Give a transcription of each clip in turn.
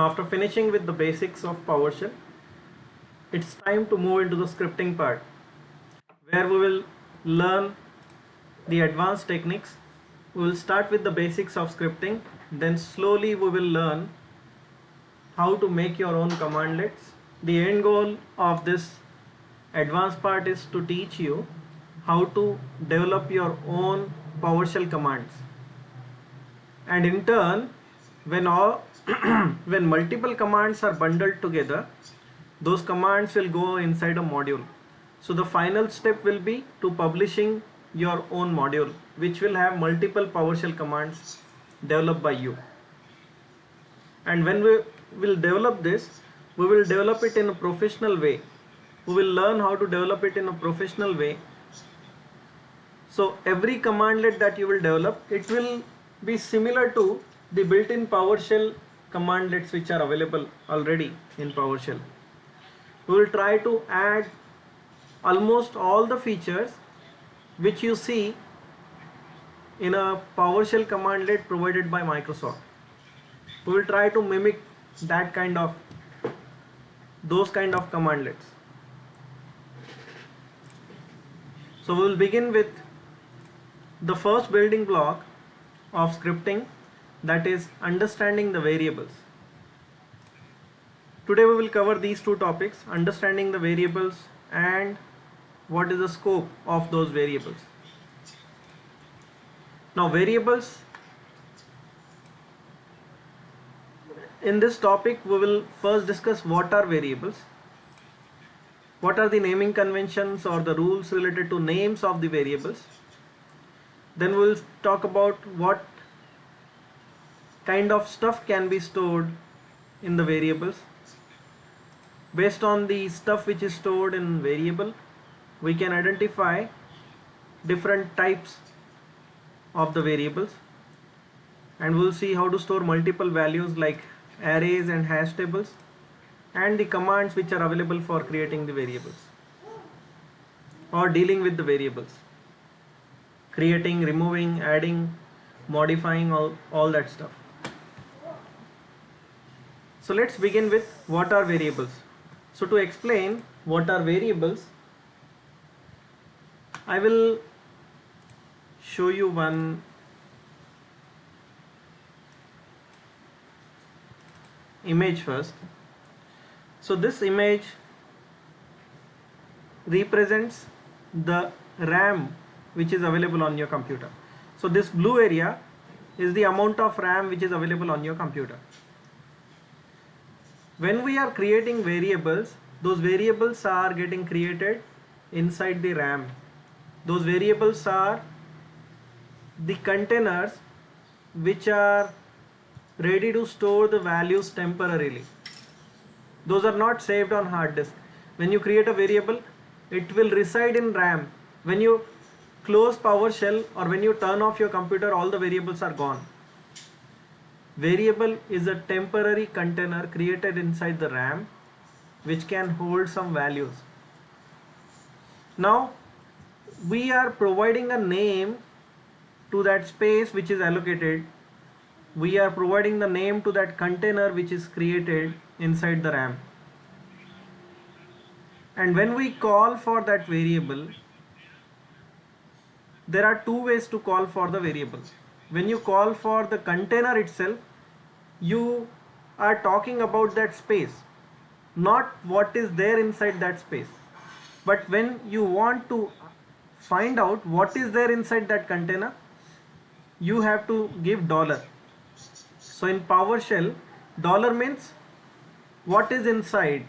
After finishing with the basics of PowerShell, it's time to move into the scripting part, where we will learn the advanced techniques. We will start with the basics of scripting, then slowly we will learn how to make your own commandlets. The end goal of this advanced part is to teach you how to develop your own PowerShell commands. And in turn, when all when multiple commands are bundled together, those commands will go inside a module. So the final step will be to publishing your own module, which will have multiple PowerShell commands developed by you. And when we will develop this, we will develop it in a professional way. We will learn how to develop it in a professional way. So every commandlet that you will develop, it will be similar to the built-in PowerShell commandlets which are available already in PowerShell. We will try to add almost all the features which you see in a PowerShell commandlet provided by Microsoft. We will try to mimic those kind of commandlets. So we will begin with the first building block of scripting, that is understanding the variables. Today we will cover these two topics, understanding the variables and what is the scope of those variables. Now variables, in this topic we will first discuss what are variables, what are the naming conventions or the rules related to names of the variables. Then we will talk about what kind of stuff can be stored in the variables. Based on the stuff which is stored in variable, we can identify different types of the variables, and we'll see how to store multiple values like arrays and hash tables, and the commands which are available for creating the variables or dealing with the variables, creating, removing, adding, modifying, all that stuff. So let's begin with what are variables. So to explain what are variables, I will show you one image first. So this image represents the RAM which is available on your computer. So this blue area is the amount of RAM which is available on your computer. When we are creating variables, those variables are getting created inside the RAM. Those variables are the containers which are ready to store the values temporarily. Those are not saved on hard disk. When you create a variable, it will reside in RAM. When you close PowerShell or when you turn off your computer, all the variables are gone. Variable is a temporary container created inside the RAM which can hold some values. Now we are providing a name to that space which is allocated. We are providing the name to that container which is created inside the RAM. And when we call for that variable, there are two ways to call for the variable. When you call for the container itself, you are talking about that space, not what is there inside that space. But when you want to find out what is there inside that container, you have to give $. So in PowerShell, $ means what is inside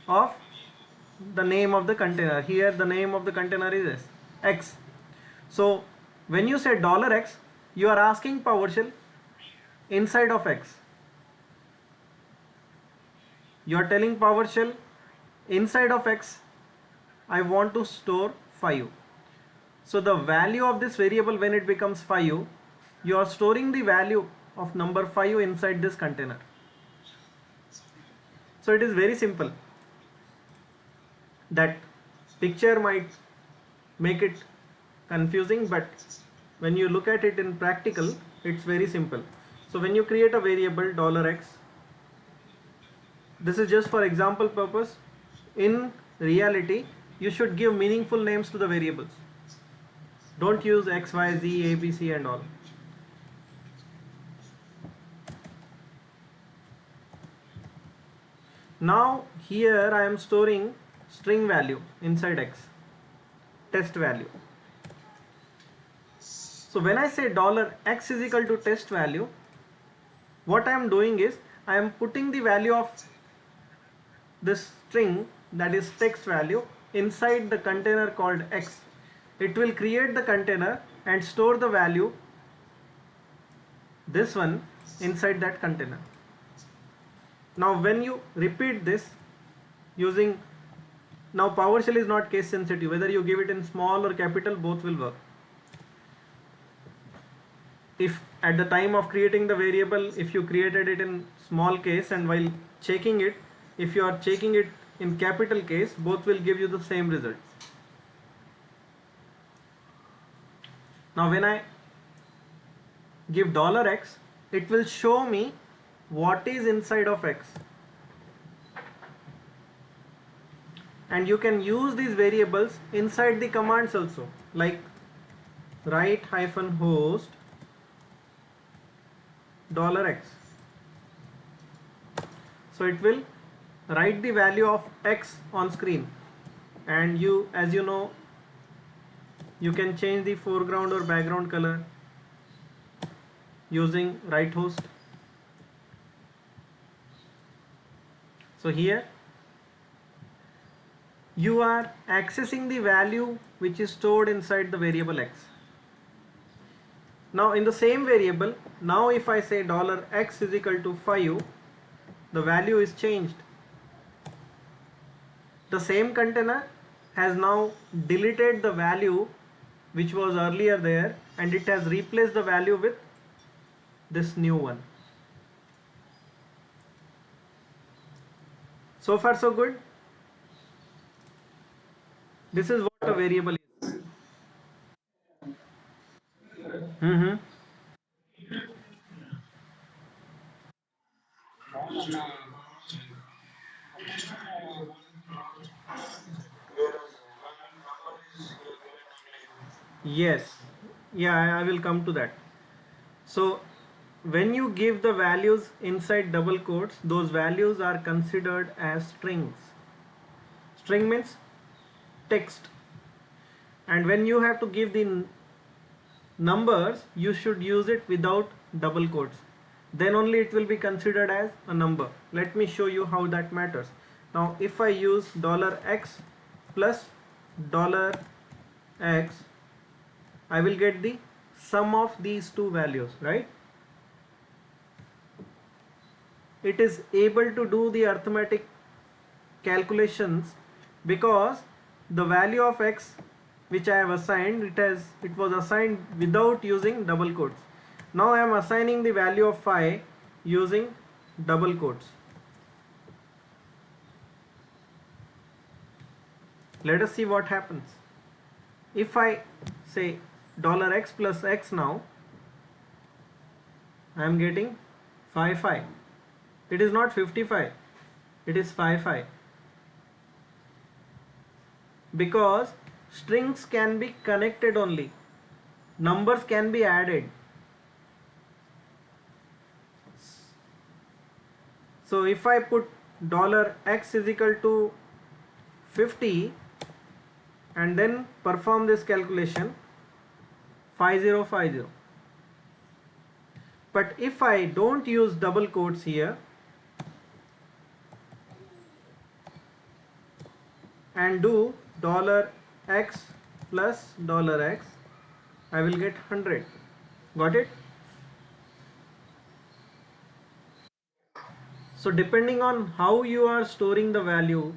of the name of the container. Here the name of the container is X. So when you say $X, you are asking PowerShell inside of X. You are telling PowerShell inside of X, I want to store 5. So the value of this variable, when it becomes 5, you are storing the value of number 5 inside this container. So it is very simple. That picture might make it confusing, but when you look at it in practical, it's very simple. So when you create a variable $X, This is just for example purpose. In reality, you should give meaningful names to the variables. Don't use x, y, z, a, b, c and all. Now here I am storing string value inside x, test value. So when I say $x is equal to test value, what I am doing is I am putting the value of this string, that is text value, inside the container called x. It will create the container and store the value, this one, inside that container. Now when you repeat this using, now PowerShell is not case sensitive, whether you give it in small or capital, both will work. If at the time of creating the variable, if you created it in small case, and while checking it, if you are checking it in capital case, both will give you the same results. Now when I give $x, it will show me what is inside of x. And you can use these variables inside the commands also, like write -host $x. So it will write the value of x on screen, and you, as you know, you can change the foreground or background color using write host. So here you are accessing the value which is stored inside the variable x. Now in the same variable, now if I say $x is equal to 5, the value is changed. The same container has now deleted the value which was earlier there, and it has replaced the value with this new one. So far so good. This is what a variable is. Yes, yeah, I will come to that. So when you give the values inside double quotes, those values are considered as strings. String means text, and when you have to give the numbers, you should use it without double quotes. Then only it will be considered as a number. Let me show you how that matters. Now if I use $x plus $x, I will get the sum of these two values, right? It is able to do the arithmetic calculations because the value of x which I have assigned, it was assigned without using double quotes. Now I am assigning the value of phi using double quotes. Let us see what happens. If I say $x plus x, now I am getting phi. It is not 55, it is phi, because strings can be connected only, numbers can be added. So if I put $x is equal to 50 and then perform this calculation, 5050. But if I don't use double quotes here and do $x plus $x, I will get 100. Got it? So depending on how you are storing the value,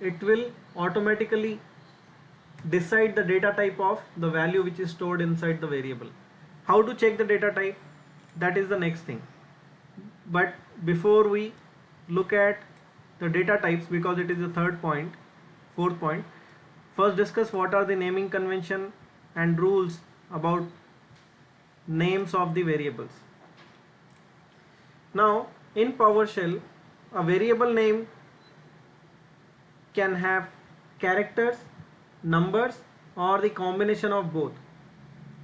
it will automatically decide the data type of the value which is stored inside the variable. How to check the data type? That is the next thing. But before we look at the data types, because it is the fourth point, first discuss what are the naming convention and rules about names of the variables. Now in PowerShell a variable name can have characters, numbers, or the combination of both.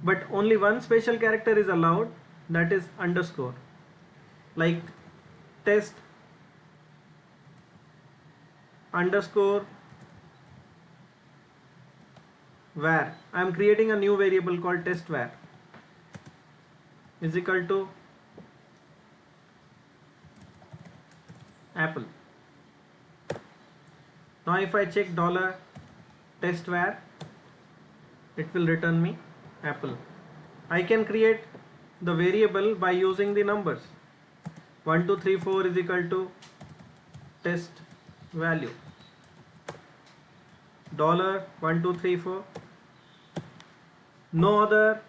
But only one special character is allowed, that is underscore. Like test underscore var. I am creating a new variable called test var is equal to apple. Now if I check dollar test var, it will return me apple. I can create the variable by using the numbers. 1 2 3 4 is equal to test value. Dollar 1 2 3 4. No other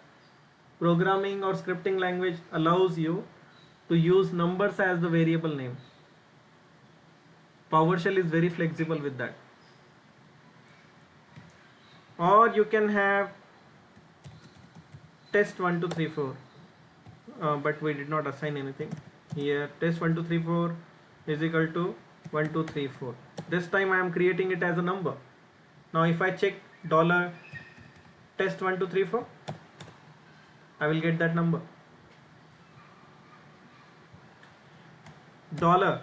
programming or scripting language allows you to use numbers as the variable name. PowerShell is very flexible with that. Or you can have test 1 2 3 4, but we did not assign anything here. Test 1 2 3 4 is equal to 1 2 3 4. This time I am creating it as a number. Now if I check dollar test 1 2 3 4, I will get that number. Dollar,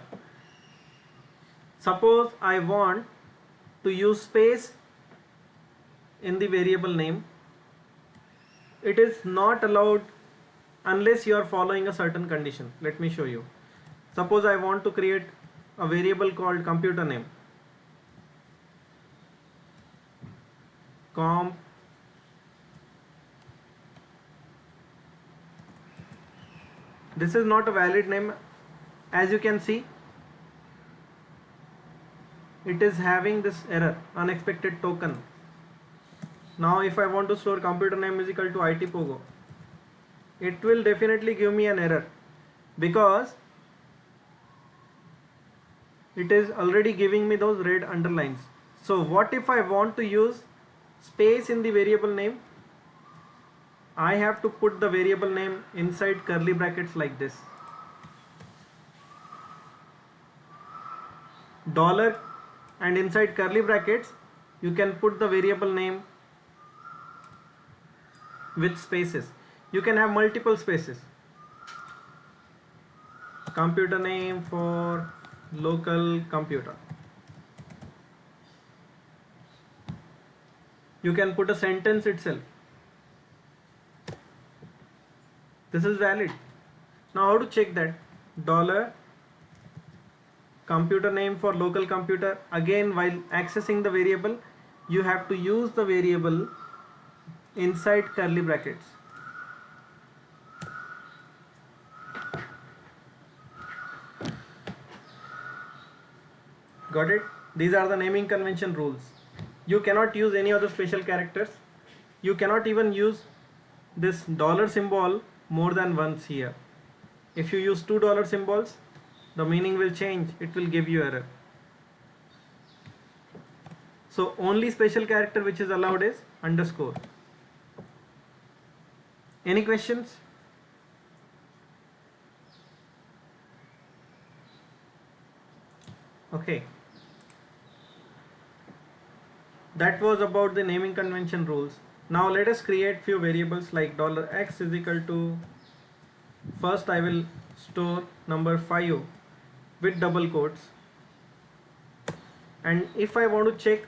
suppose I want to use space in the variable name. It is not allowed unless you are following a certain condition. Let me show you. Suppose I want to create a variable called computer name. Comp this is not a valid name. As you can see, it is having this error, unexpected token. Now if I want to store computer name is equal to IT Pogo, it will definitely give me an error because it is already giving me those red underlines. So what if I want to use space in the variable name? I have to put the variable name inside curly brackets like this. Dollar, and inside curly brackets you can put the variable name with spaces. You can have multiple spaces. Computer name for local computer. You can put a sentence itself. This is valid. Now how to check that? Dollar computer name for local computer. Again, while accessing the variable, you have to use the variable inside curly brackets. Got it? These are the naming convention rules. You cannot use any other special characters. You cannot even use this dollar symbol more than once here. If you use $2 symbols, the meaning will change. It will give you error. So only special character which is allowed is underscore. Any questions? Okay. That was about the naming convention rules. Now let us create few variables like $x is equal to, first I will store number 5 with double quotes, and if I want to check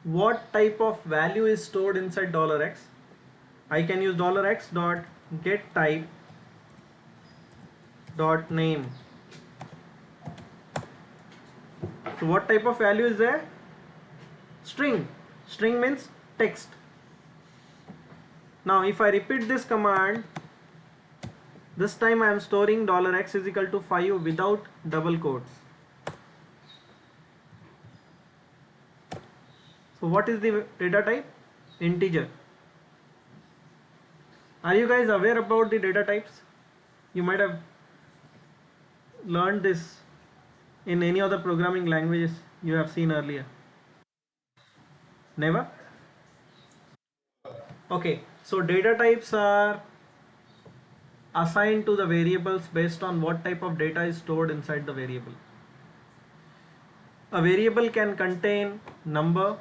what type of value is stored inside $x, I can use $x dot get type dot name. So what type of value is there? String. String means text. Now if I repeat this command, this time I am storing $x is equal to 5 without double quotes. So what is the data type? Integer. Are you guys aware about the data types? You might have learned this in any other programming languages you have seen earlier. Never? Okay, so data types are assigned to the variables based on what type of data is stored inside the variable. A variable can contain number,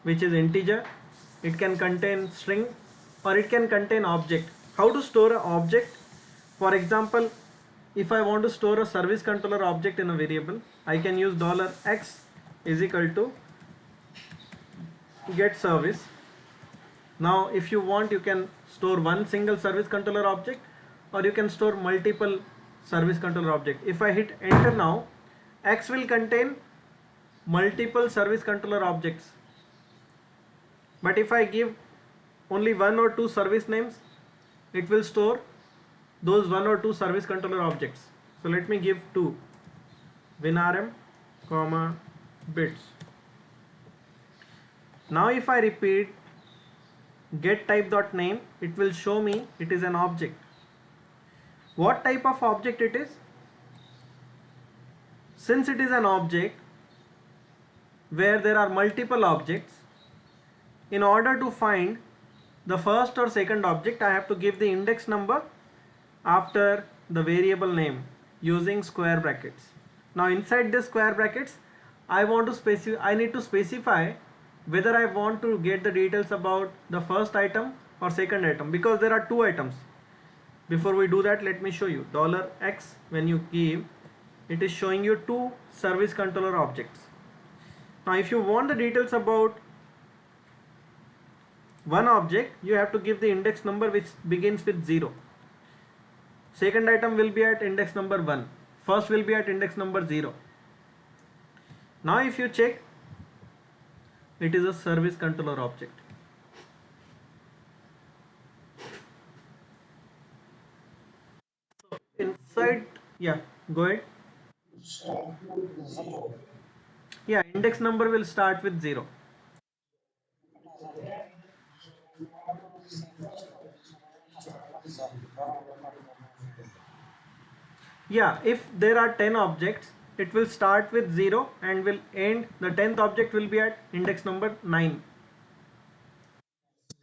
which is integer, it can contain string, or it can contain object. How to store an object? For example, if I want to store a service controller object in a variable, I can use $x is equal to get service. Now if you want, you can store one single service controller object, or you can store multiple service controller object. If I hit enter now, X will contain multiple service controller objects. But if I give only one or two service names, it will store those one or two service controller objects. So let me give two, WinRM, comma, bits. Now if I repeat get type.name, it will show me it is an object. What type of object it is? Since it is an object where there are multiple objects, in order to find the first or second object, I have to give the index number after the variable name using square brackets. Now inside this square brackets, I need to specify whether I want to get the details about the first item or second item, because there are two items. Before we do that, let me show you. $x, when you give, it is showing you two service controller objects. Now if you want the details about one object, you have to give the index number which begins with 0. Second item will be at index number 1. First will be at index number 0. Now if you check, it is a service controller object. So inside, yeah, go ahead. Yeah, index number will start with 0. Yeah, if there are 10 objects, it will start with 0 and will end, the 10th object will be at index number 9.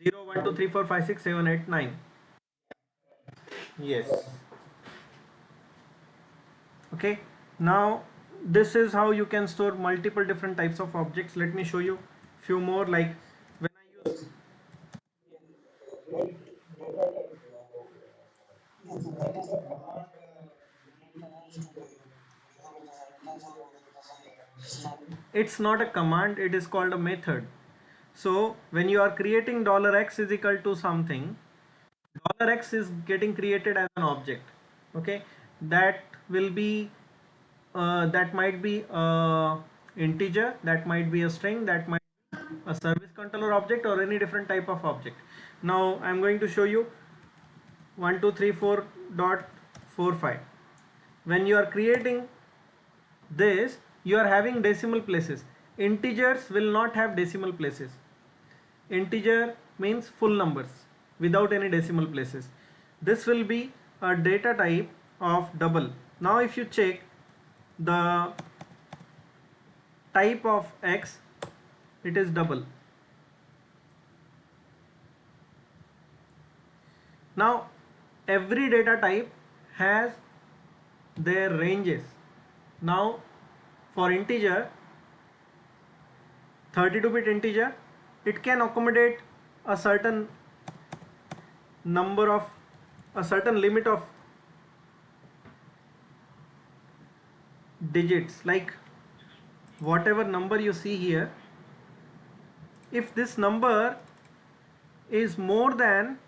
0, 1, 2, 3, 4, 5, 6, 7, 8, 9. Yes. Okay, now this is how you can store multiple different types of objects. Let me show you few more, like when I use, it's not a command, it is called a method. So when you are creating $x is equal to something, $x is getting created as an object. Okay, that will be that might be a integer, that might be a string, that might be a service controller object, or any different type of object. Now I'm going to show you 1234.45. when you are creating this, you are having decimal places. Integers will not have decimal places. Integer means full numbers without any decimal places. This will be a data type of double. Now if you check the type of X, it is double. Now every data type has their ranges. Now for integer, 32-bit integer, it can accommodate a certain number of, a certain limit of digits, like whatever number you see here, if this number is more than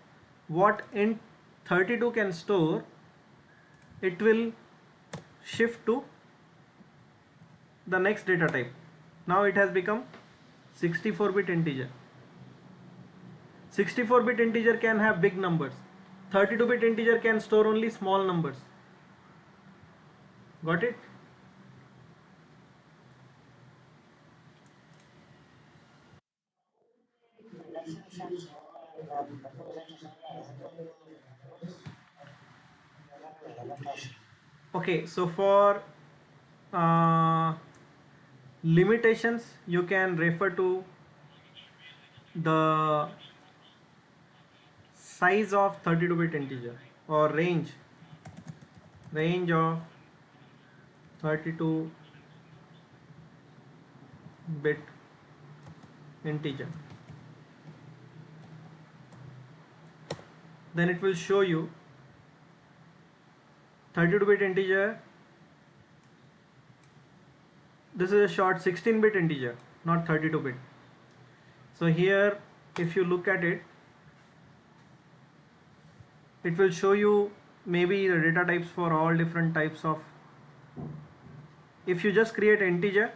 what int 32 can store, it will shift to the next data type. Now it has become 64-bit integer. 64-bit integer can have big numbers. 32-bit integer can store only small numbers. Got it? Okay, so for limitations, you can refer to the size of 32-bit integer, or range of 32 bit integer. Then it will show you 32-bit integer. This is a short 16-bit integer, not 32-bit. So here, if you look at it, it will show you maybe the data types for all different types of. If you just create integer,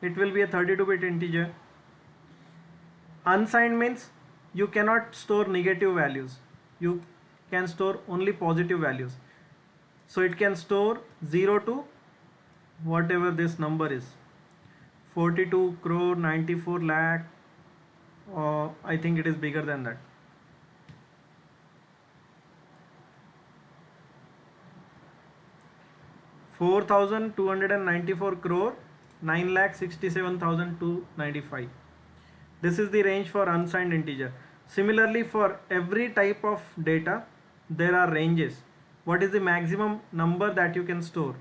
it will be a 32-bit integer. Unsigned means you cannot store negative values. You can store only positive values. So it can store 0 to whatever this number is. 42 crore, 94 lakh, or I think it is bigger than that. $4,294 crore, 9,67,295. This is the range for unsigned integer. Similarly, for every type of data, there are ranges. What is the maximum number that you can store?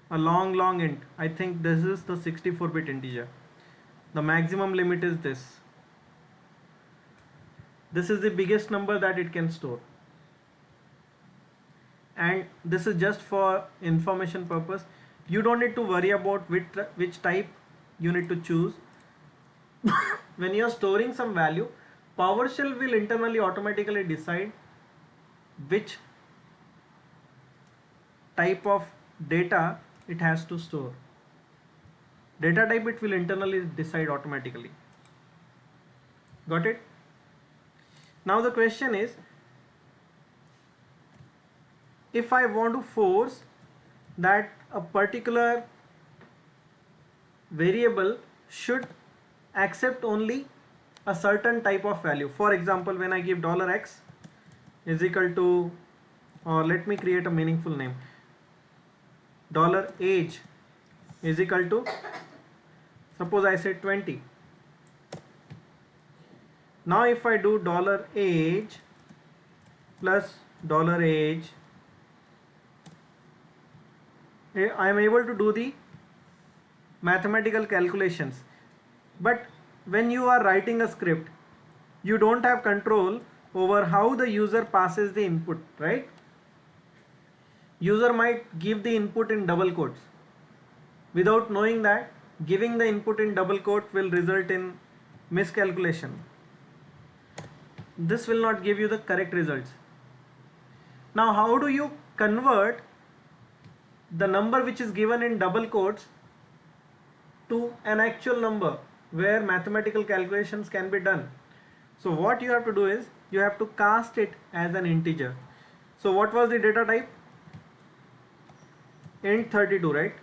A long int. I think this is the 64-bit integer. The maximum limit is this. This is the biggest number that it can store. And this is just for information purpose. You don't need to worry about which type you need to choose. When you are storing some value, PowerShell will internally automatically decide which type of data it has to store. Data type it will internally decide automatically. Got it? Now the question is, if I want to force that a particular variable should accept only a certain type of value. For example, when I give $x is equal to, or let me create a meaningful name, $age is equal to, suppose I say 20. Now if I do $age plus $age, I am able to do the mathematical calculations. But when you are writing a script, you don't have control over how the user passes the input, right? User might give the input in double quotes without knowing that giving the input in double quote will result in miscalculation. This will not give you the correct results. Now how do you convert the number which is given in double quotes to an actual number where mathematical calculations can be done? So what you have to do is you have to cast it as an integer. So what was the data type? Int 32, right?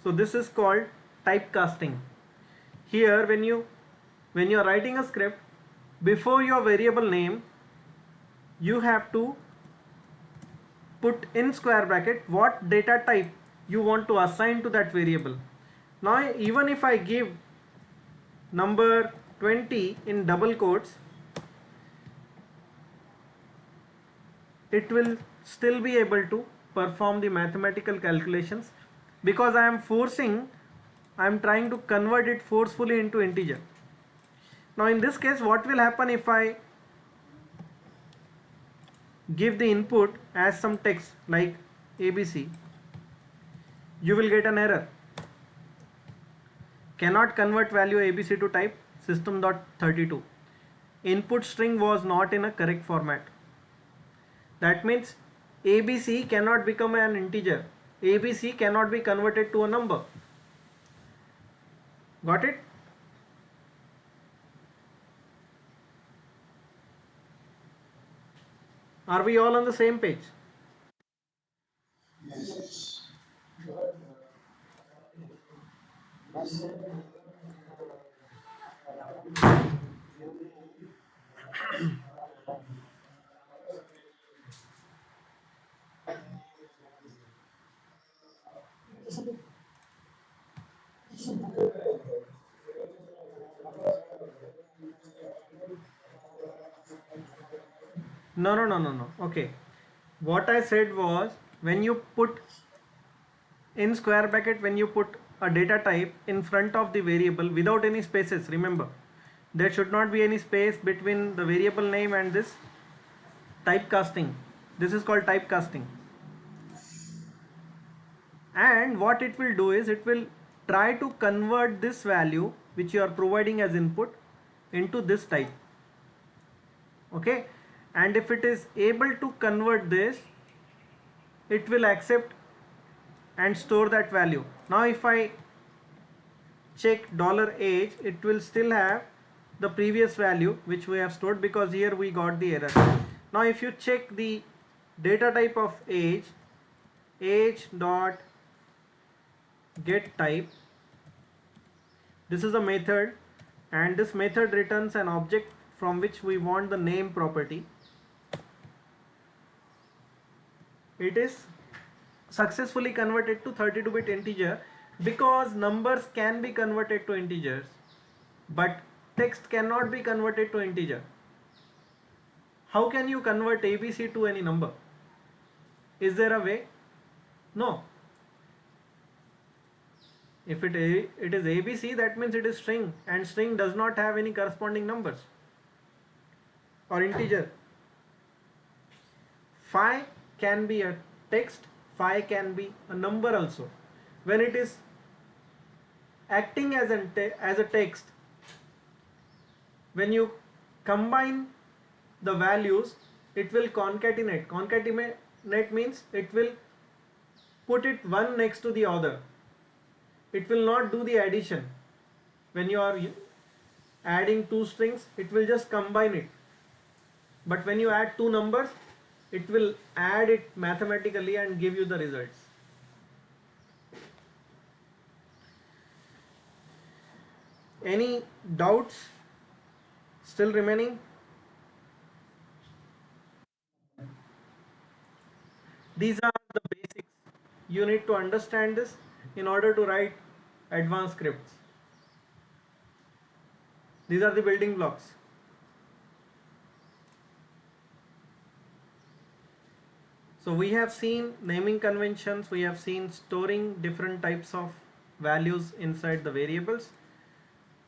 So this is called typecasting. Here when you are writing a script, before your variable name you have to put in square bracket what data type you want to assign to that variable. Now even if I give number 20 in double quotes, it will still be able to perform the mathematical calculations because I am trying to convert it forcefully into integer. Now in this case, what will happen if I give the input as some text like ABC? You will get an error. Cannot convert value ABC to type system.32. Input string was not in a correct format. That means ABC cannot become an integer. ABC cannot be converted to a number. Got it? Are we all on the same page? No. Okay. What I said was when you put in square bracket, when you put a data type in front of the variable without any spaces. Remember, there should not be any space between the variable name and this typecasting. This is called typecasting. And what it will do is it will try to convert this value which you are providing as input into this type. Okay, and if it is able to convert this, it will accept and store that value. Now if I check $age, it will still have the previous value which we have stored, because here we got the error. Now if you check the data type of age dot get type, this is a method, and this method returns an object from which we want the name property. It is successfully converted to 32-bit integer, because numbers can be converted to integers but text cannot be converted to integer. How can you convert ABC to any number? Is there a way? No. If it is ABC, that means it is string, and string does not have any corresponding numbers or integer. Phi can be a text, phi can be a number also. When it is acting as a text, when you combine the values, it will concatenate. Concatenate means it will put it one next to the other. It will not do the addition. When you are adding two strings, it will just combine it. But when you add two numbers, it will add it mathematically and give you the results. Any doubts still remaining? These are the basics. You need to understand this in order to write advanced scripts. These are the building blocks. So we have seen naming conventions, we have seen storing different types of values inside the variables,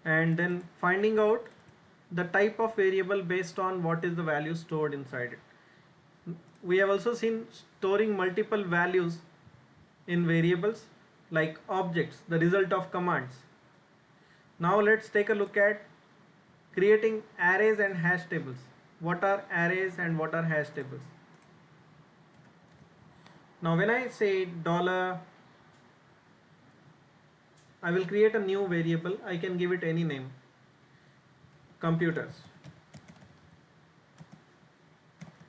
and then finding out the type of variable based on what is the value stored inside it. We have also seen storing multiple values in variables like objects, the result of commands. Now let's take a look at creating arrays and hash tables. What are arrays and what are hash tables? Now when I say $, I will create a new variable. I can give it any name. Computers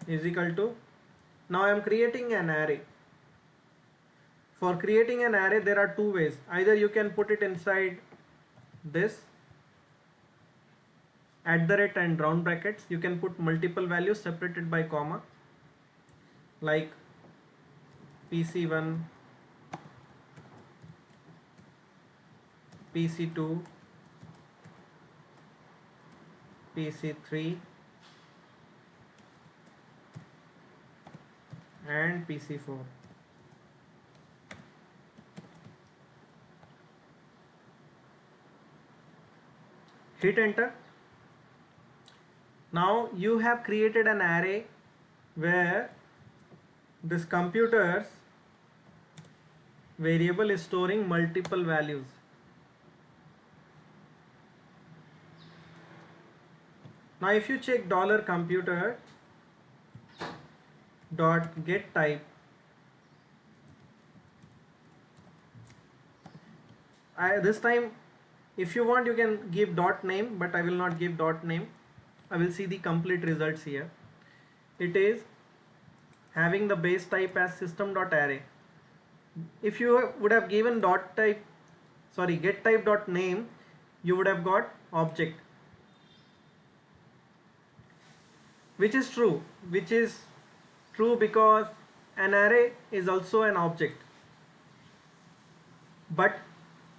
is equal to, now I am creating an array. For creating an array, there are two ways. Either you can put it inside this @ and round brackets. You can put multiple values separated by comma, like PC1, PC2, PC3 and PC4. Hit enter. Now you have created an array where this computers variable is storing multiple values. Now if you check $computer dot get type, this time if you want you can give dot name, but I will not give dot name. I will see the complete results here. It is having the base type as system.array. If you would have given get type dot name, you would have got object, which is true because an array is also an object, but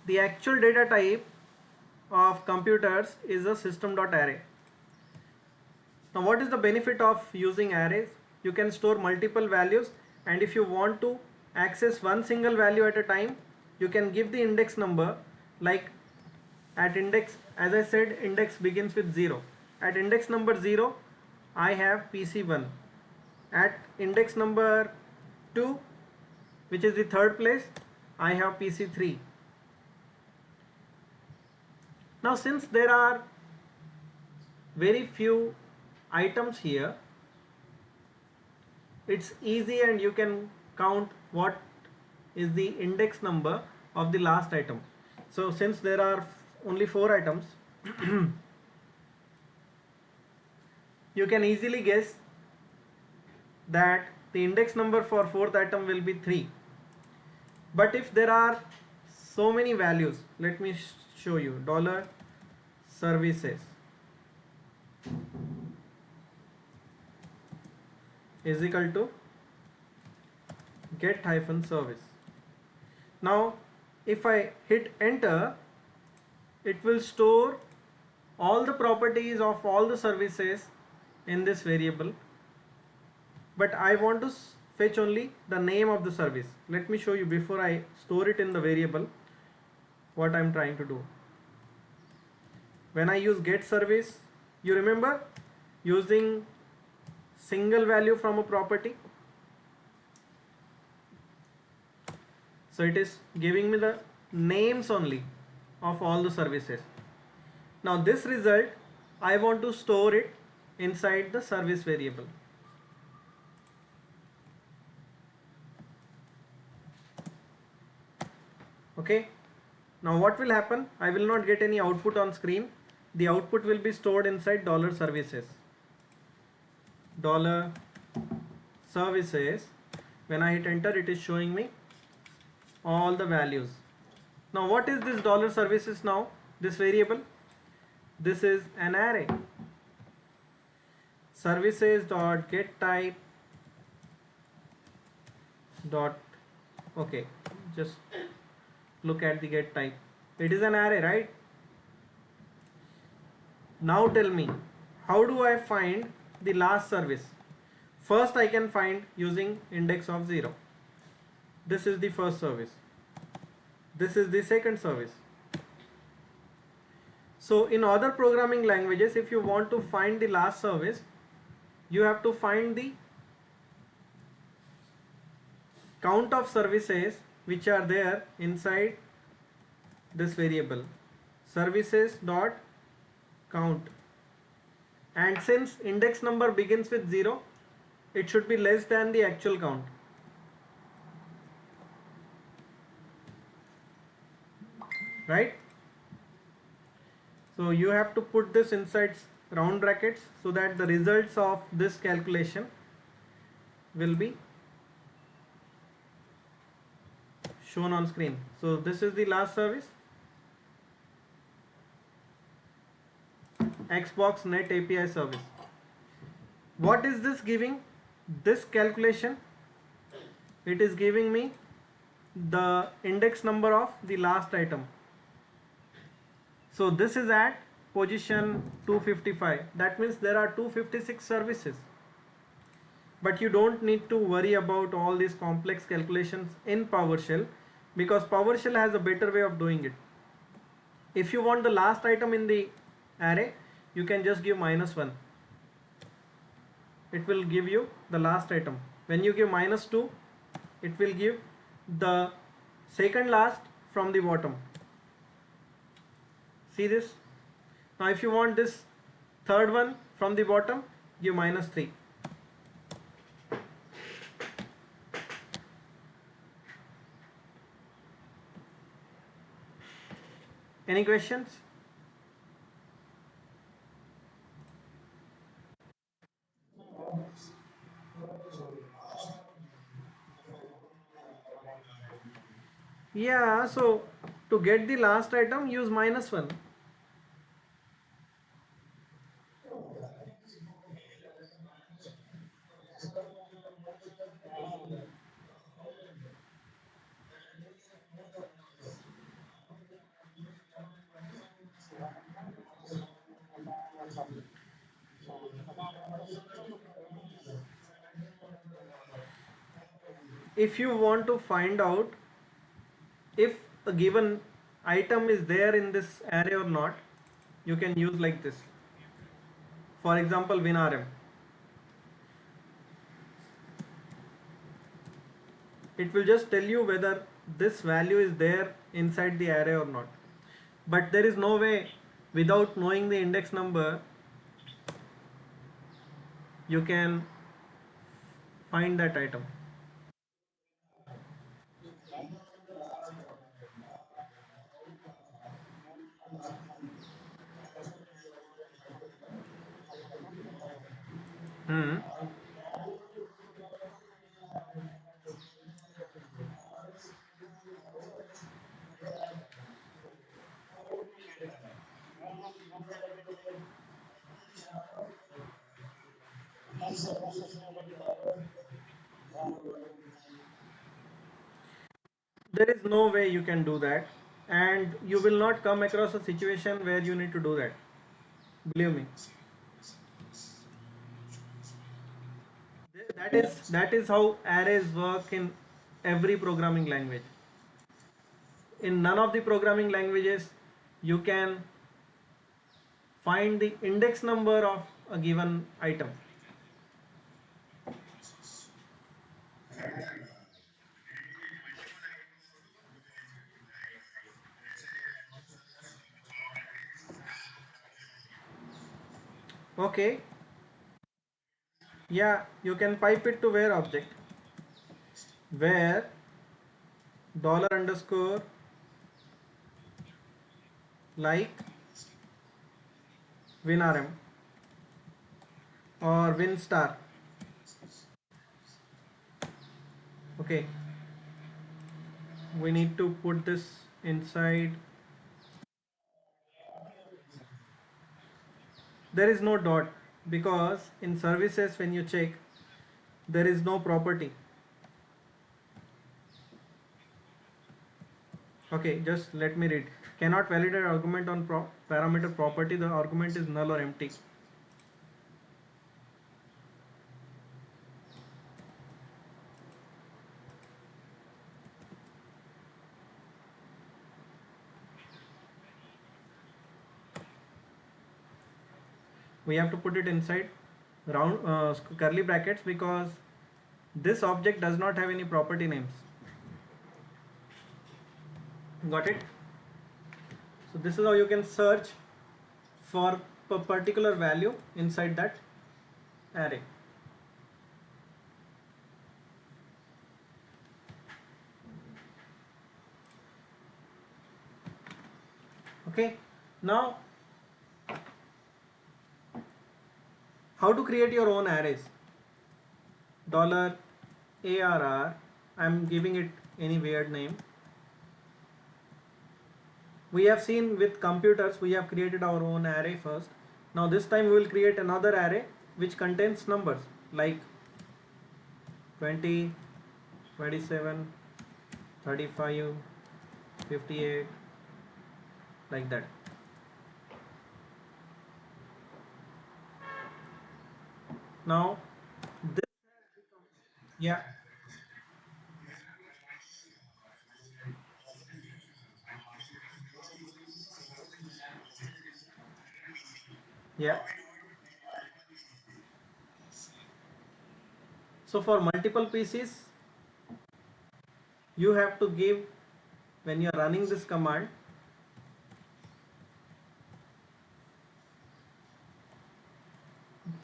the actual data type of computers is a system.array. Now what is the benefit of using arrays? You can store multiple values, and if you want to access one single value at a time, you can give the index number, like at index, as I said, index begins with 0. At index number 0 I have PC1. At index number 2, which is the third place, I have PC3. Now since there are very few items here, it's easy and you can count what is the index number of the last item. So since there are only 4 items, you can easily guess that the index number for 4th item will be 3. But if there are so many values, let me show you. Dollar services is equal to get hyphen service. Now if I hit enter, it will store all the properties of all the services in this variable, but I want to fetch only the name of the service. Let me show you before I store it in the variable what I'm trying to do. When I use get service, you remember using single value from a property, so it is giving me the names only of all the services. Now this result I want to store it inside the service variable. Okay, now what will happen? I will not get any output on screen. The output will be stored inside dollar services. Dollar services, when I hit enter, it is showing me all the values. Now what is this dollar services now? This variable, this is an array. Services dot get type dot, okay, just look at the get type. It is an array, right? Now tell me, how do I find the last service? First I can find using index of 0. This is the first service. This is the second service. So in other programming languages, if you want to find the last service, you have to find the count of services which are there inside this variable, services dot count, and since index number begins with 0, it should be less than the actual count. Right? So you have to put this inside round brackets so that the results of this calculation will be shown on screen. So this is the last service, Xbox Net API service. What is this giving? This calculation, it is giving me the index number of the last item. So this is at position 255. That means there are 256 services. But you don't need to worry about all these complex calculations in PowerShell, because PowerShell has a better way of doing it. If you want the last item in the array, you can just give -1. It will give you the last item. When you give -2, it will give the second last from the bottom. See this? Now if you want this third one from the bottom, give -3. Any questions? Yeah, so to get the last item, use -1. If you want to find out if a given item is there in this array or not, you can use like this. For example, WinRM. It will just tell you whether this value is there inside the array or not. But there is no way, without knowing the index number, you can find that item. Hmm. There is no way you can do that, and you will not come across a situation where you need to do that. Believe me. That is how arrays work in every programming language. In none of the programming languages you can find the index number of a given item. Okay, yeah, you can pipe it to where object, where dollar underscore like winrm or win star. Okay, we need to put this inside. There is no dot because in services when you check there is no property. Okay, just let me read. Cannot validate argument on parameter property. The argument is null or empty. We have to put it inside round curly brackets because this object does not have any property names. Got it? So this is how you can search for a particular value inside that array. Okay, now how to create your own arrays? Dollar $ARR, I'm giving it any weird name. We have seen with computers we have created our own array first. Now this time we will create another array which contains numbers like 20, 27, 35, 58, like that. Now this, yeah, yeah. So for multiple PCs you have to give, when you are running this command,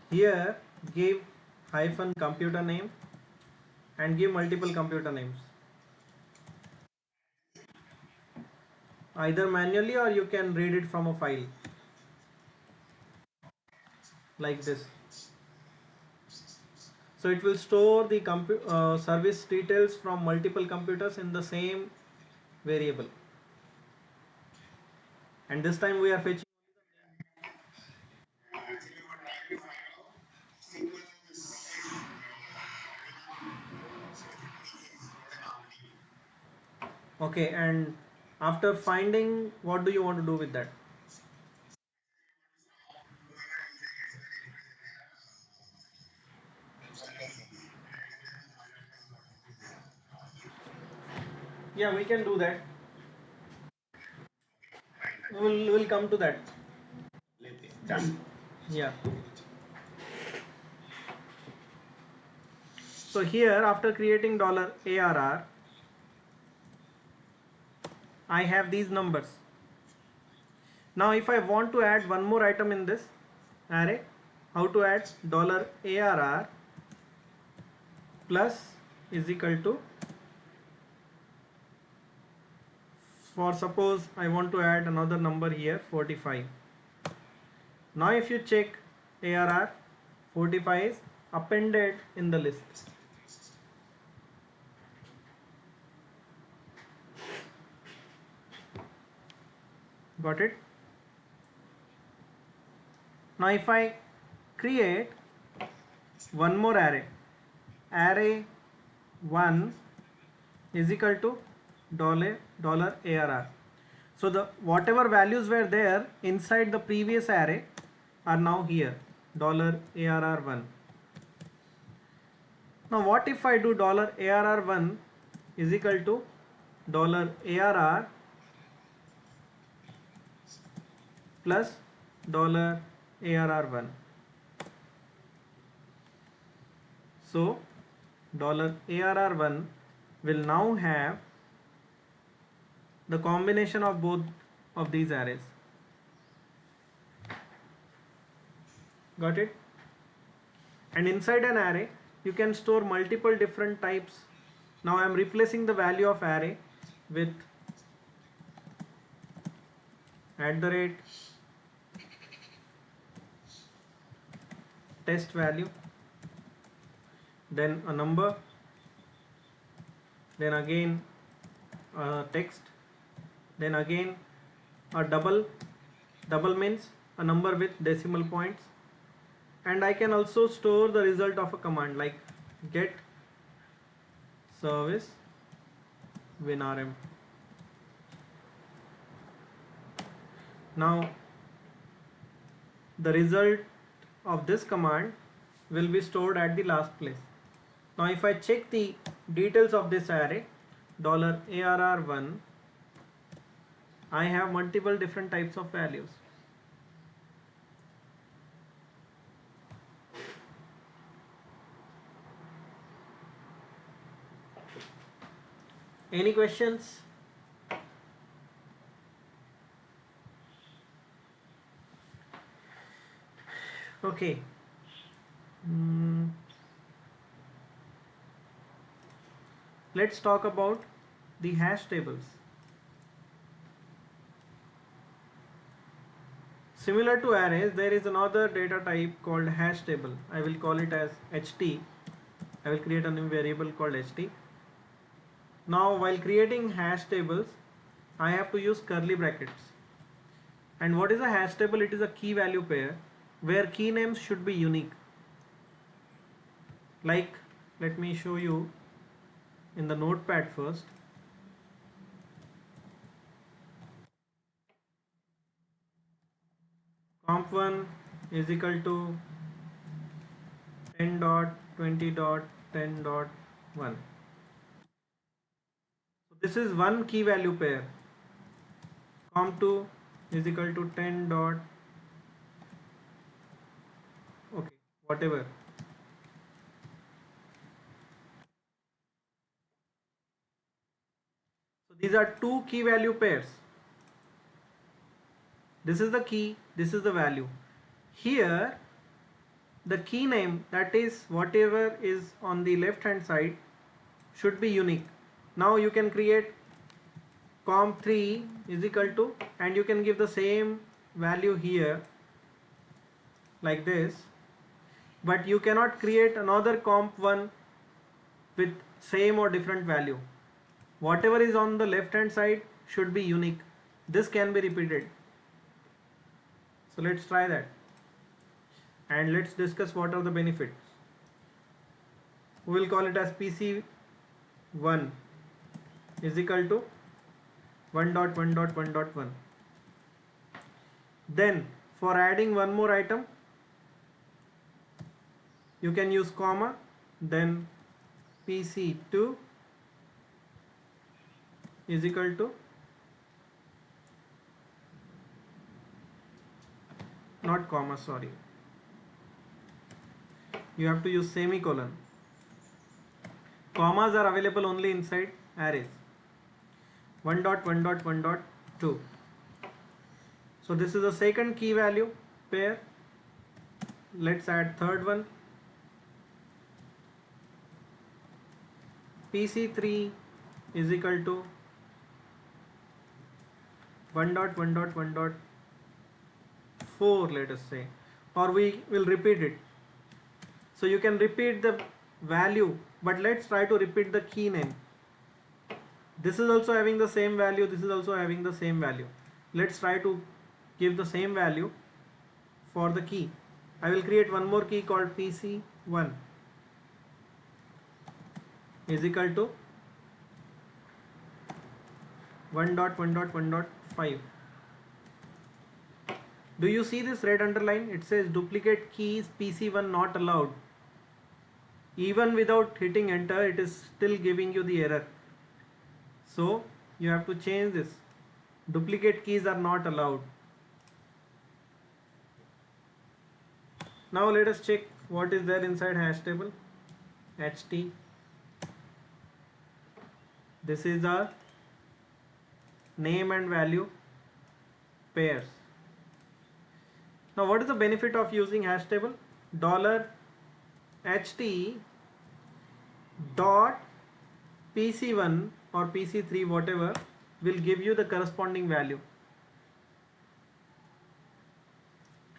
here give hyphen computer name and give multiple computer names, either manually or you can read it from a file like this. So it will store the service details from multiple computers in the same variable, and this time we are fetching. Okay, and after finding, what do you want to do with that? Yeah, we can do that. we'll come to that. Yeah. So here, after creating $ARR, I have these numbers. Now if I want to add one more item in this array, how to add $ARR plus is equal to, for suppose I want to add another number here, 45. Now if you check ARR, 45 is appended in the list. Got it? Now if I create one more array 1 is equal to $ARR. So the whatever values were there inside the previous array are now here, $ARR1. Now what if I do $ARR1 is equal to $ARR plus $ARR1. So $ARR1 will now have the combination of both of these arrays. Got it? And inside an array you can store multiple different types. Now I am replacing the value of array with @test value, then a number, then again text, then again a double means a number with decimal points, and I can also store the result of a command like get service winrm. Now the result of this command will be stored at the last place. Now if I check the details of this array, $ARR1, I have multiple different types of values. Any questions? Okay. Let's talk about the hash tables. Similar to arrays, there is another data type called hash table. I will call it as HT. I will create a new variable called HT. Now while creating hash tables, I have to use curly brackets. And what is a hash table? It is a key value pair where key names should be unique. Like, let me show you in the notepad first. Comp1 is equal to 10.20.10.1. So this is one key value pair. Comp2 is equal to 10 dot, okay, whatever. So these are two key value pairs. This is the key, this is the value. Here the key name, that is whatever is on the left hand side, should be unique. Now you can create comp3 is equal to, and you can give the same value here like this, but you cannot create another comp1 with same or different value. Whatever is on the left hand side should be unique. This can be repeated. So let's try that, and let's discuss what are the benefits. We will call it as PC1 is equal to 1.1.1.1. Then for adding one more item, you can use comma, then PC2 is equal to not comma, sorry, you have to use semicolon. Commas are available only inside arrays. 1 dot 1 dot 1 dot 2. So this is the second key value pair. Let's add third one. PC3 is equal to 1 dot 1 dot 1 dot 4, let us say, or we will repeat it. So you can repeat the value, but let's try to repeat the key name. This is also having the same value, this is also having the same value. Let's try to give the same value for the key. I will create one more key called PC1 is equal to 1 dot 1 dot 1 dot 5. Do you see this red underline? It says duplicate keys PC1 not allowed. Even without hitting enter, it is still giving you the error. So you have to change this. Duplicate keys are not allowed. Now let us check what is there inside hash table. HT. This is our name and value pairs. Now what is the benefit of using hash table? $HT dot PC1 or PC3 whatever will give you the corresponding value.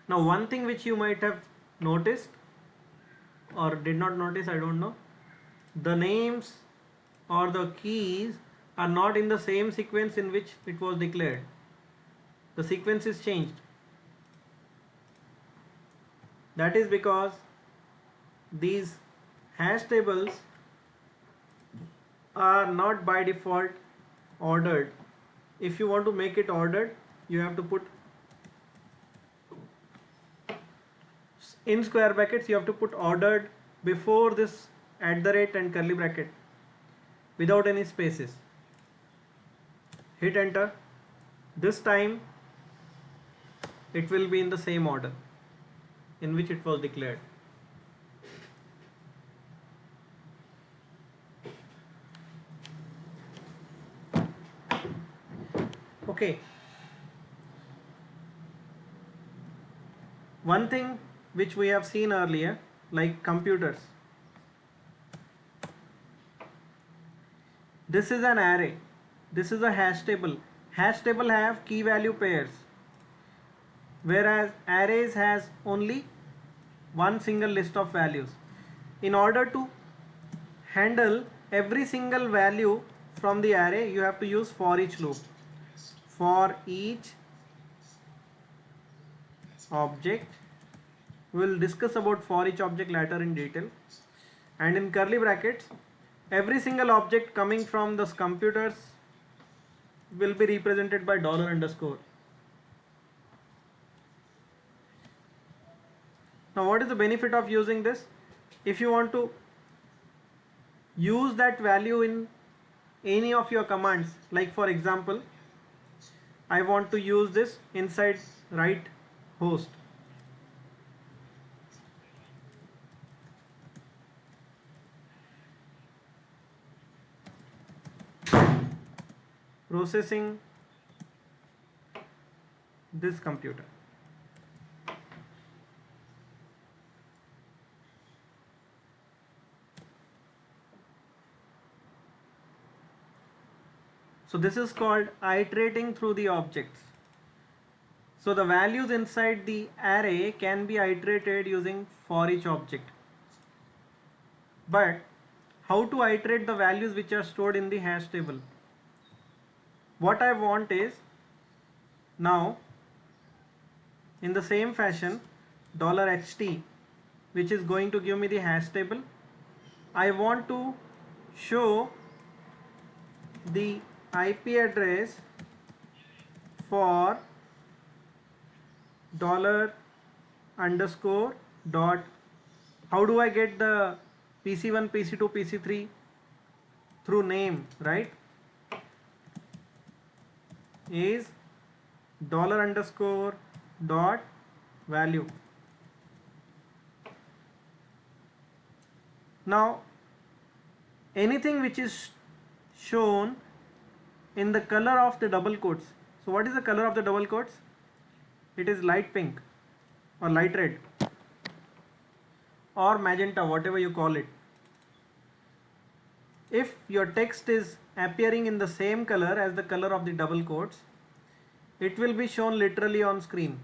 Now one thing which you might have noticed or did not notice, I don't know, the names or the keys are not in the same sequence in which it was declared. The sequence is changed. That is because these hash tables are not by default ordered. If you want to make it ordered, you have to put in square brackets, you have to put ordered before this @ and curly bracket without any spaces. Hit enter. This time it will be in the same order in which it was declared. Okay. One thing which we have seen earlier, like computers. This is an array. This is a hash table. Hash table have key value pairs, whereas arrays has only one single list of values. In order to handle every single value from the array, you have to use for each loop. For each object, we will discuss about for each object later in detail. And in curly brackets, every single object coming from the computers will be represented by $_. Now what is the benefit of using this? If you want to use that value in any of your commands, like for example, I want to use this inside write host. Processing this computer. So this is called iterating through the objects. So the values inside the array can be iterated using for each object. But how to iterate the values which are stored in the hash table? What I want is, now in the same fashion, $HT, which is going to give me the hash table, I want to show the IP address for $_ how do I get the PC1, PC2, PC3? Through name, right? Is $_ value. Now anything which is shown in the color of the double quotes. So what is the color of the double quotes? It is light pink or light red or magenta, whatever you call it. If your text is appearing in the same color as the color of the double quotes, it will be shown literally on screen.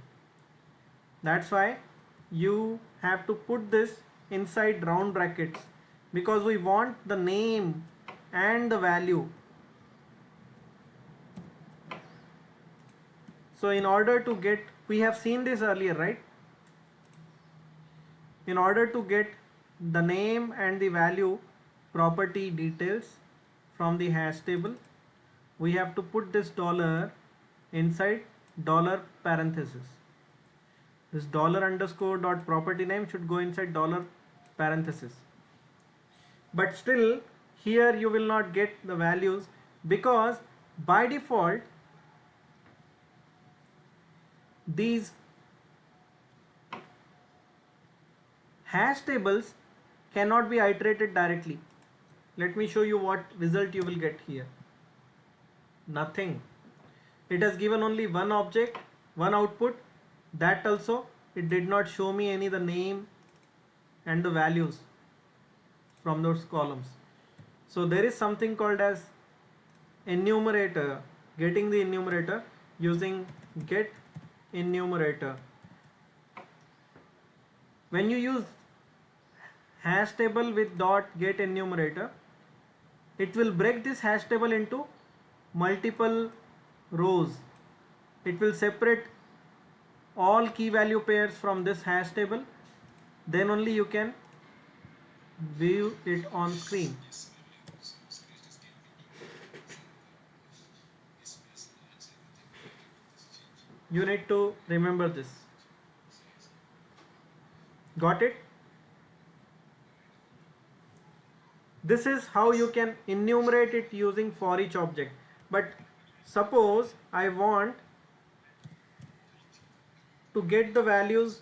That's why you have to put this inside round brackets, because we want the name and the value. So in order to get, we have seen this earlier, right? In order to get the name and the value property details from the hash table, we have to put this dollar inside dollar parenthesis. This dollar underscore dot property name should go inside dollar parenthesis. But still here you will not get the values, because by default these hash tables cannot be iterated directly. Let me show you what result you will get here. Nothing. It has given only one object, one output. That also it did not show me any the name and the values from those columns. So there is something called as enumerator, getting the enumerator using get enumerator. When you use hash table with dot get enumerator, it will break this hash table into multiple rows. It will separate all key value pairs from this hash table. Then only you can view it on screen. You need to remember this. Got it? This is how you can enumerate it using for each object. But suppose I want to get the values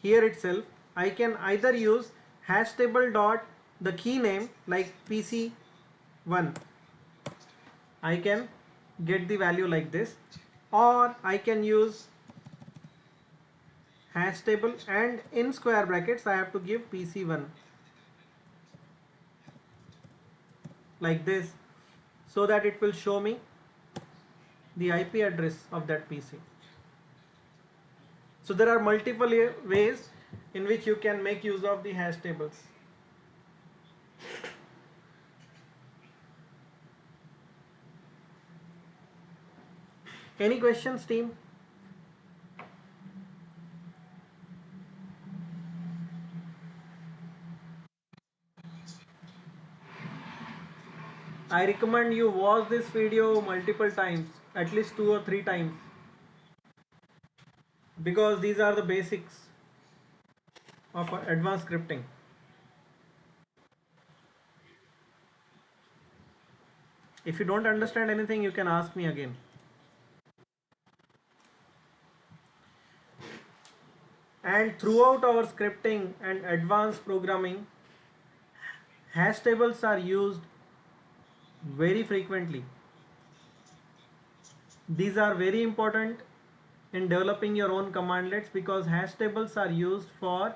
here itself, I can either use hash table dot the key name like PC1. I can get the value like this, or I can use hash table and in square brackets I have to give PC1 like this, so that it will show me the IP address of that PC. So there are multiple ways in which you can make use of the hash tables. Any questions, team? I recommend you watch this video multiple times, at least 2 or 3 times, because these are the basics of advanced scripting. If you don't understand anything, you can ask me again. And throughout our scripting and advanced programming, hash tables are used very frequently. These are very important in developing your own commandlets, because hash tables are used for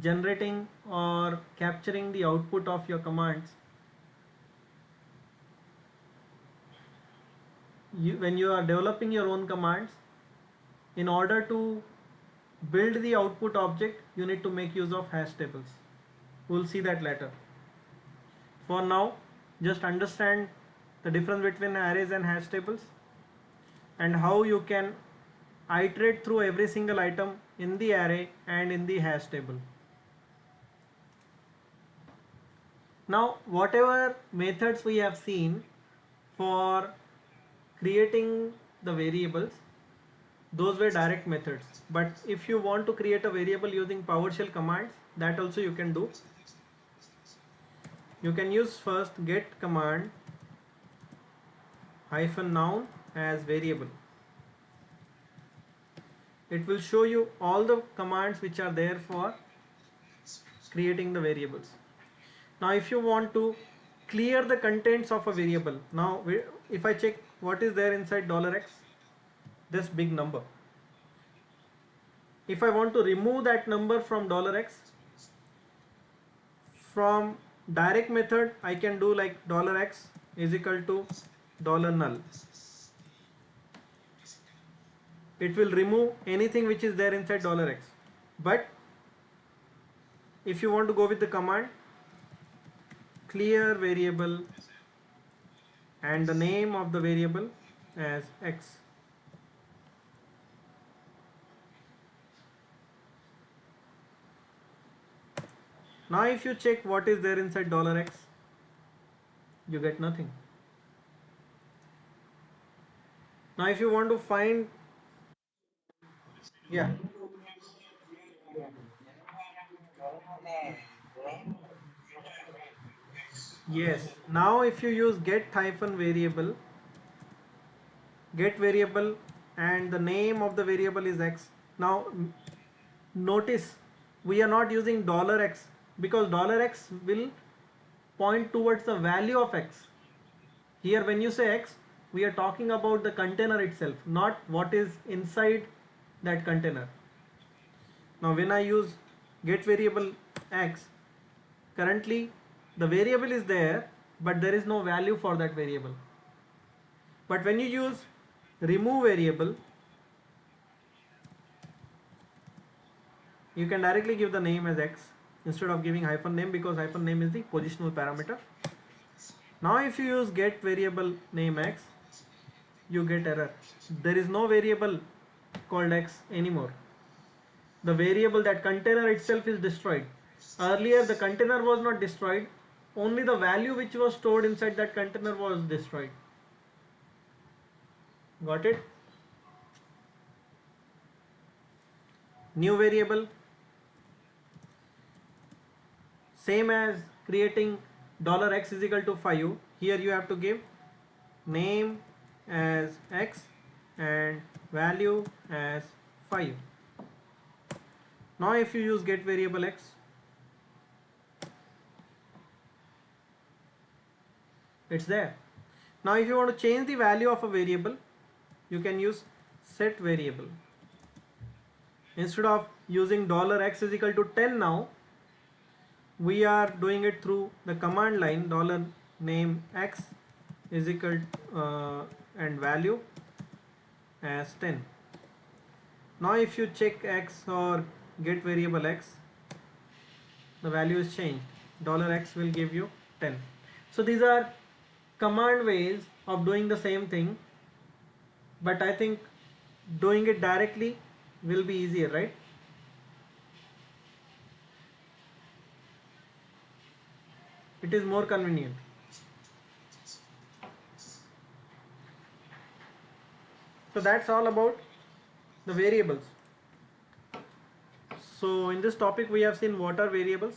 generating or capturing the output of your commands. When you are developing your own commands, in order to build the output object, you need to make use of hash tables. We'll see that later. For now, just understand the difference between arrays and hash tables, and how you can iterate through every single item in the array and in the hash table. Now, whatever methods we have seen for creating the variables, those were direct methods. But if you want to create a variable using PowerShell commands, that also you can do. You can use first get command -noun as variable. it will show you all the commands which are there for creating the variables. Now if you want to clear the contents of a variable, now if I check what is there inside $x, this big number, if I want to remove that number from $x, from direct method I can do like $x is equal to $null. It will remove anything which is there inside $x. But if you want to go with the command clear variable and the name of the variable as x, now if you check what is there inside $x, you get nothing. Now if you want to find, yeah, yes, now if you use get hyphen variable, get variable and the name of the variable is x. Now notice we are not using $x because $x will point towards the value of x. Here when you say x, we are talking about the container itself, not what is inside that container. Now when I use get variable x, currently the variable is there but there is no value for that variable. But when you use remove variable, you can directly give the name as x instead of giving hyphen name, because hyphen name is the positional parameter. Now if you use get variable name x, you get error. There is no variable called x anymore. The variable, that container itself is destroyed. Earlier the container was not destroyed, only the value which was stored inside that container was destroyed. Got it? New variable, same as creating $x is equal to 5. Here you have to give name as x and value as 5. Now if you use get variable x, it's there. Now if you want to change the value of a variable, you can use set variable. Instead of using $x is equal to 10, now we are doing it through the command line $name x is equal and value as 10. Now if you check x or get variable x, the value is changed. $x will give you 10. So these are command ways of doing the same thing, but I think doing it directly will be easier, right? It is more convenient. So that's all about the variables. So in this topic we have seen what are variables,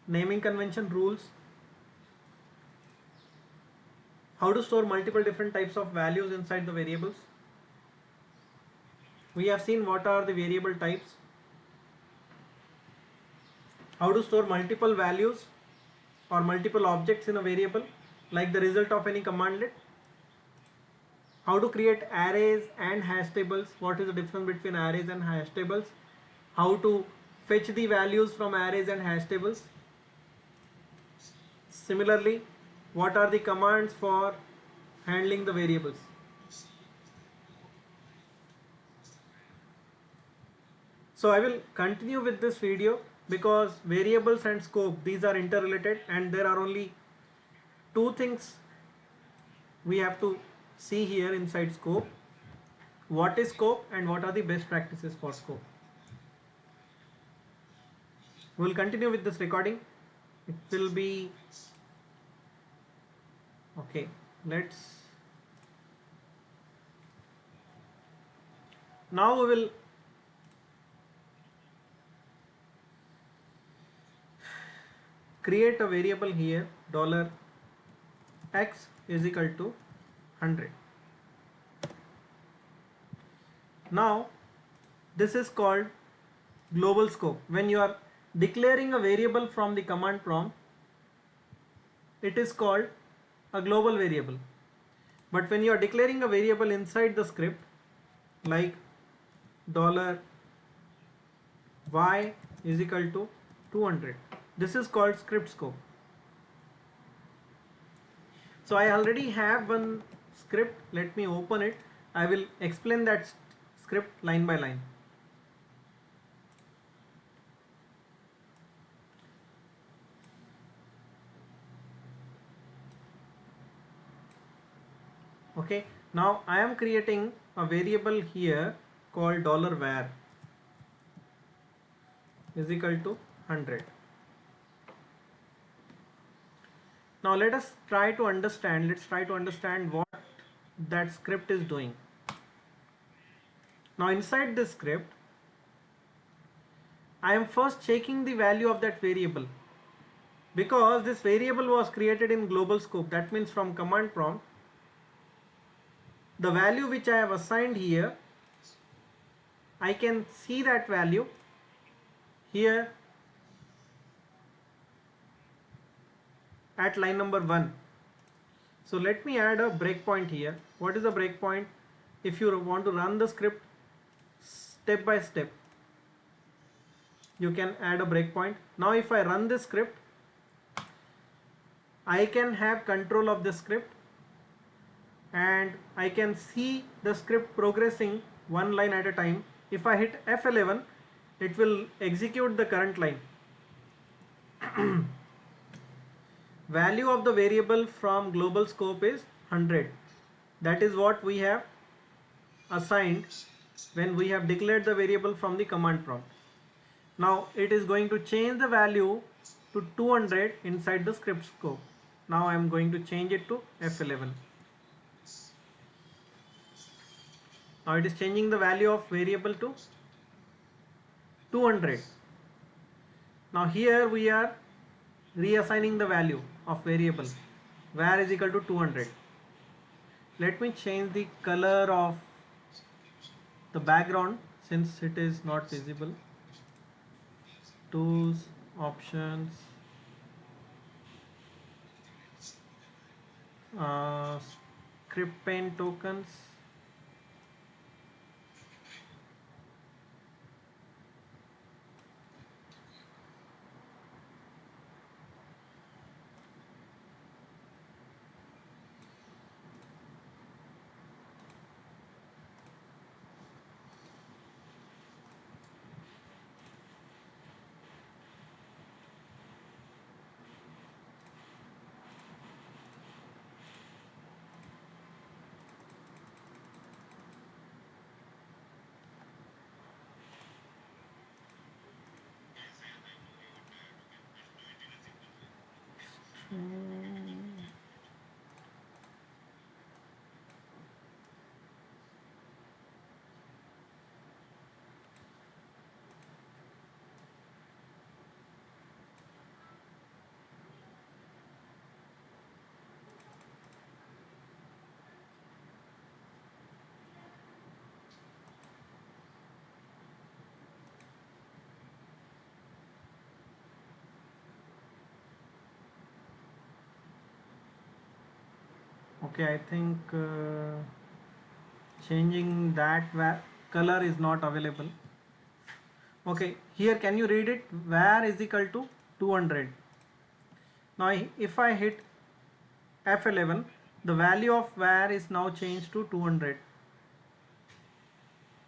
naming convention, rules, how to store multiple different types of values inside the variables. We have seen what are the variable types, how to store multiple values or multiple objects in a variable like the result of any commandlet, how to create arrays and hash tables, what is the difference between arrays and hash tables, how to fetch the values from arrays and hash tables. Similarly, what are the commands for handling the variables. So I will continue with this video because variables and scope, these are interrelated, and there are only two things we have to see here inside scope. What is scope and what are the best practices for scope. We will continue with this recording. It will be okay. Now we will create a variable here, $x is equal to 100. Now This is called global scope. When you are declaring a variable from the command prompt, it is called a global variable. But when you are declaring a variable inside the script, like $y is equal to 200, this is called script scope. So I already have one script. Let me open it. I will explain that script line by line. Okay, now I am creating a variable here called $var is equal to 100. Now let's try to understand what that script is doing. Now inside this script, I am first checking the value of that variable, because this variable was created in global scope. That means from command prompt, the value which I have assigned here, I can see that value here at line number 1. So let me add a breakpoint here. What is a breakpoint? If you want to run the script step by step, you can add a breakpoint. Now if I run this script, I can have control of the script and I can see the script progressing one line at a time. If I hit F11, it will execute the current line. Value of the variable from global scope is 100. That is what we have assigned when we have declared the variable from the command prompt. Now it is going to change the value to 200 inside the script scope. Now I am going to change it to F11. Now it is changing the value of variable to 200. Now here we are reassigning the value of variable var is equal to 200. Let me change the color of the background since it is not visible. Tools, options, script pane tokens. Okay, I think changing that color is not available. Okay, here can you read it? Var is equal to 200. Now if I hit F11, the value of var is now changed to 200.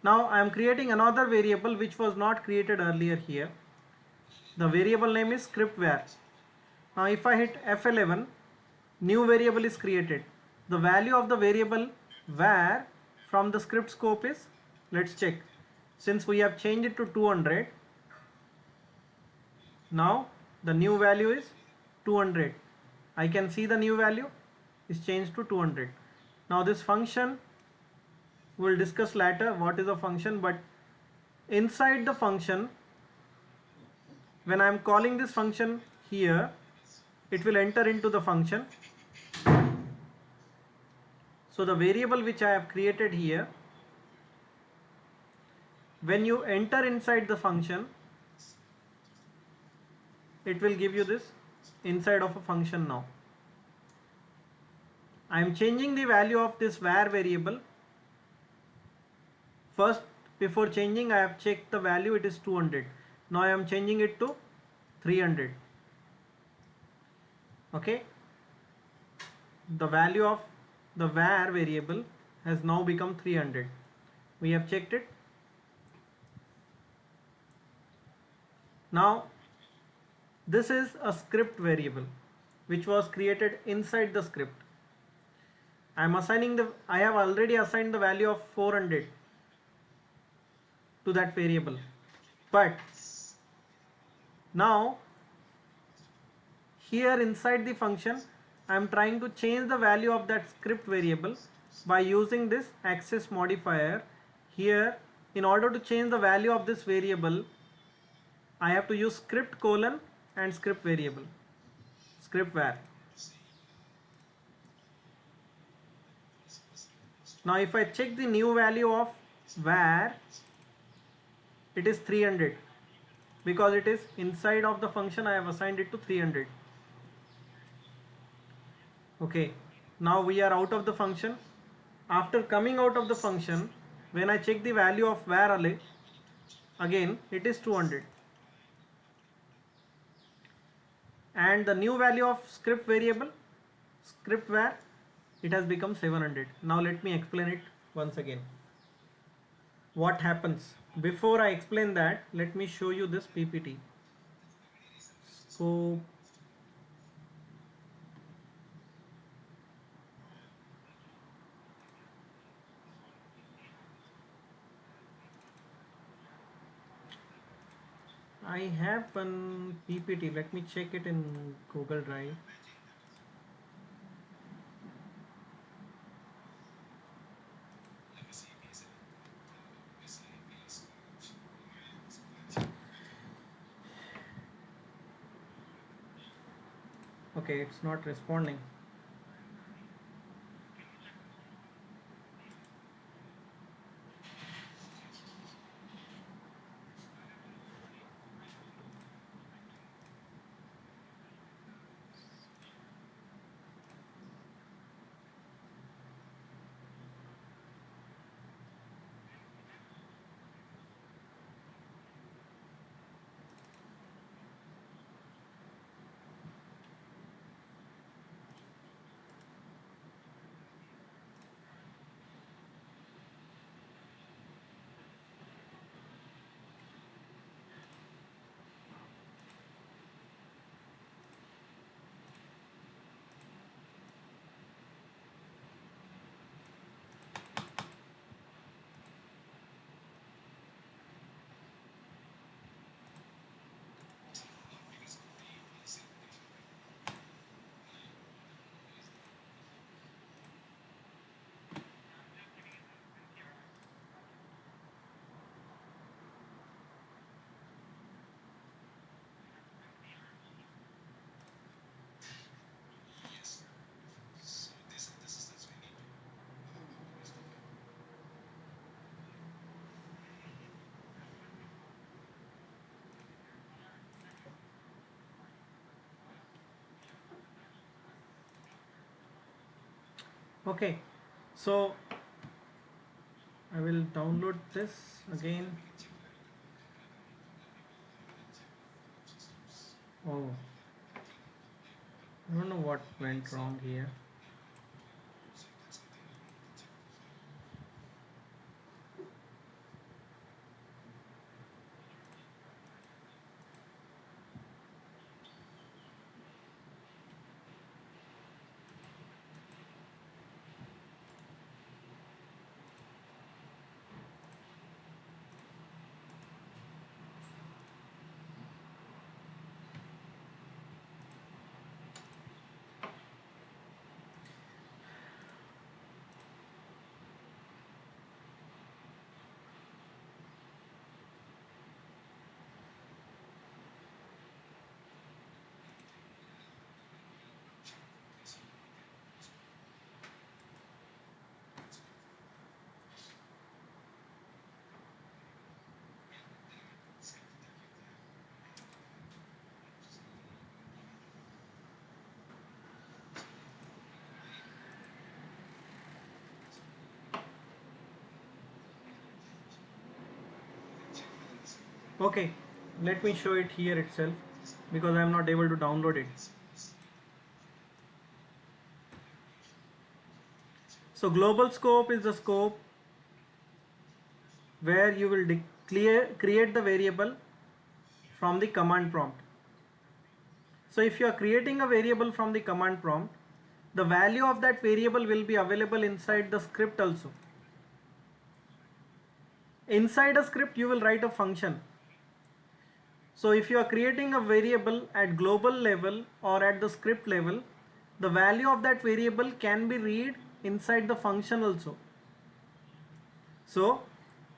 Now I am creating another variable which was not created earlier here. The variable name is script var. Now if I hit F11, new variable is created. The value of the variable var from the script scope is, let's check, since we have changed it to 200, now the new value is 200. I can see the new value is changed to 200. Now this function we'll discuss later what is a function, but inside the function, when I am calling this function here, it will enter into the function. So the variable which I have created here When you enter inside the function, it will give you this inside of a function. Now I am changing the value of this var variable. First, before changing, I have checked the value, it is 200. Now I am changing it to 300. Okay, the value of the var variable has now become 300. We have checked it. Now this is a script variable which was created inside the script. I have already assigned the value of 400 to that variable, but now here inside the function I am trying to change the value of that script variable by using this access modifier. Here, in order to change the value of this variable, I have to use script colon and script variable, script var. Now if I check the new value of var, it is 300 because it is inside of the function. I have assigned it to 300. Okay, now we are out of the function. After coming out of the function, when I check the value of var array, again it is 200, and the new value of script variable, script var, it has become 700. Now let me explain it once again. What happens? Before I explain that, let me show you this PPT. So I have one PPT. Let me check it in Google Drive. Okay, it's not responding. Okay, so I will download this again. Oh, I don't know what went wrong here. Okay, let me show it here itself because I am not able to download it. So global scope is the scope where you will create the variable from the command prompt. So if you are creating a variable from the command prompt, the value of that variable will be available inside the script also. Inside a script you will write a function. So if you are creating a variable at global level or at the script level, the value of that variable can be read inside the function also. So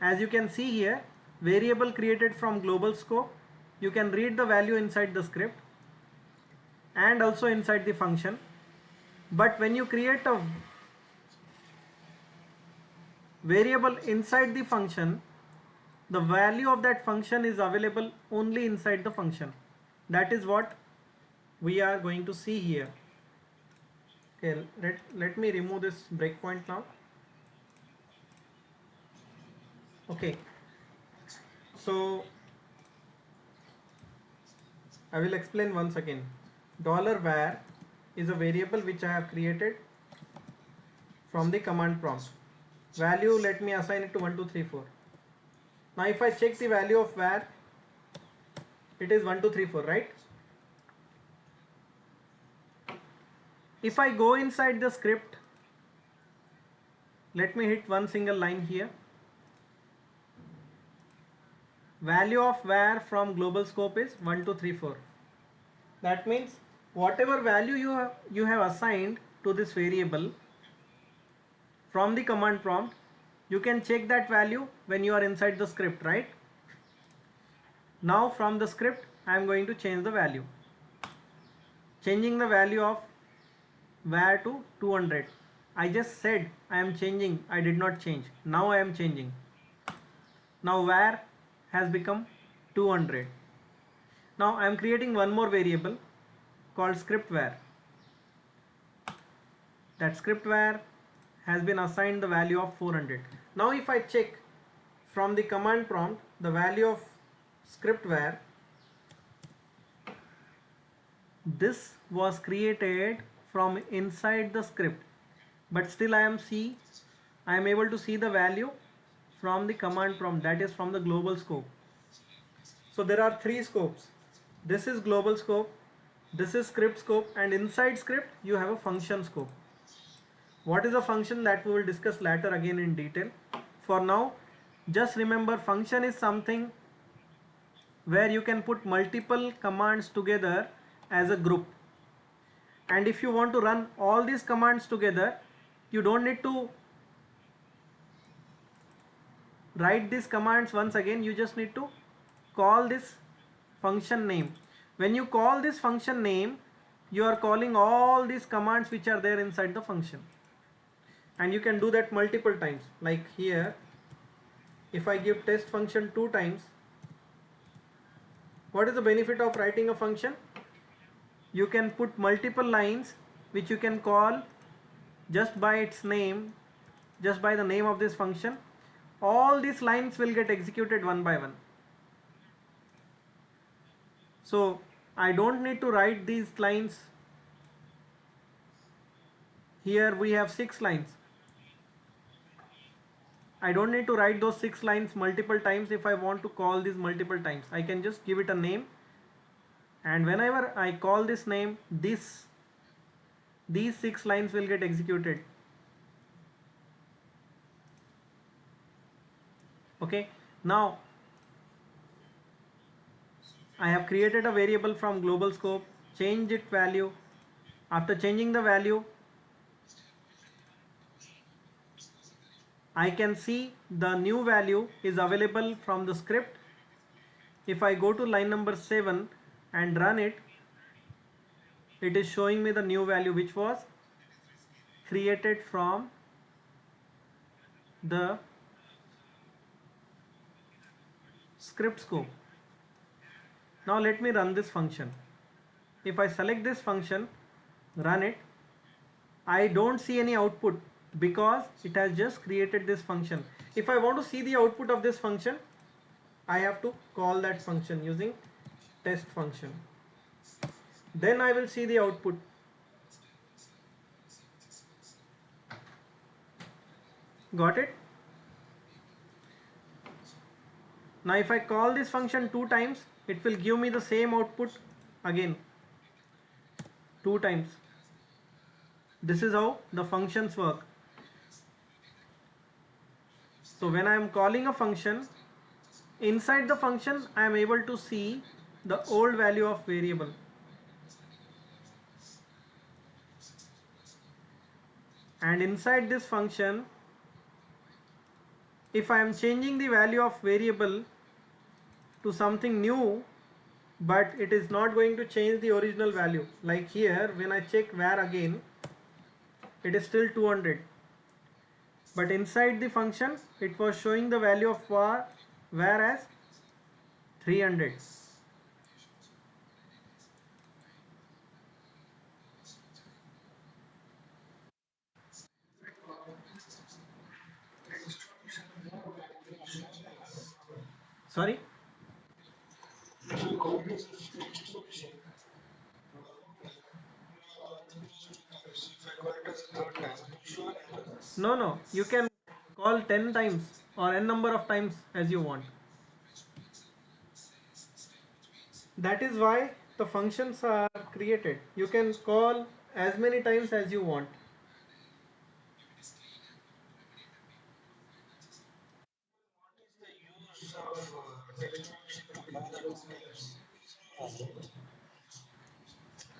as you can see here, variable created from global scope, you can read the value inside the script and also inside the function. But when you create a variable inside the function, the value of that function is available only inside the function. That is what we are going to see here. Okay, let me remove this breakpoint now. Okay, so I will explain once again. $var is a variable which I have created from the command prompt. Value, let me assign it to 1 2 3 4. Now if I check the value of var, it is 1 2 3 4, right? If I go inside the script, let me hit one single line here. Value of var from global scope is 1 2 3 4. That means whatever value you have assigned to this variable from the command prompt, you can check that value when you are inside the script, right? Now from the script I am going to change the value. Changing the value of var to 200. I just said I am changing, I did not change. Now I am changing. Now var has become 200. Now I am creating one more variable called script var. That script var has been assigned the value of 400. Now if I check from the command prompt the value of script var, this was created from inside the script, but still I am able to see the value from the command prompt, that is from the global scope. So there are three scopes. This is global scope, this is script scope, and inside script you have a function scope. What is a function, that we will discuss later again in detail. For now, just remember, function is something where you can put multiple commands together as a group, and if you want to run all these commands together, you don't need to write these commands once again. You just need to call this function name. When you call this function name, you are calling all these commands which are there inside the function, and you can do that multiple times. Like here, if I give test function 2 times, what is the benefit of writing a function? You can put multiple lines which you can call just by its name, just by the name of this function. All these lines will get executed one by one. So I don't need to write these lines. Here we have 6 lines. I don't need to write those 6 lines multiple times. If I want to call these multiple times, I can just give it a name, and whenever I call this name, these 6 lines will get executed. Okay, now I have created a variable from global scope, change its value. After changing the value, I can see the new value is available from the script. If I go to line number 7 and run it, it is showing me the new value which was created from the script scope. Now let me run this function. If I select this function, run it, I don't see any output because it has just created this function. If I want to see the output of this function, I have to call that function using test function. Then I will see the output. Got it? Now if I call this function 2 times, it will give me the same output again 2 times. This is how the functions work. So when I am calling a function, inside the function I am able to see the old value of variable. And inside this function, if I am changing the value of variable to something new, but it is not going to change the original value, like here when I check var again, it is still 200, but inside the function it was showing the value of var as 300. Sorry? No, you can call 10 times or n number of times as you want. That is why the functions are created. You can call as many times as you want.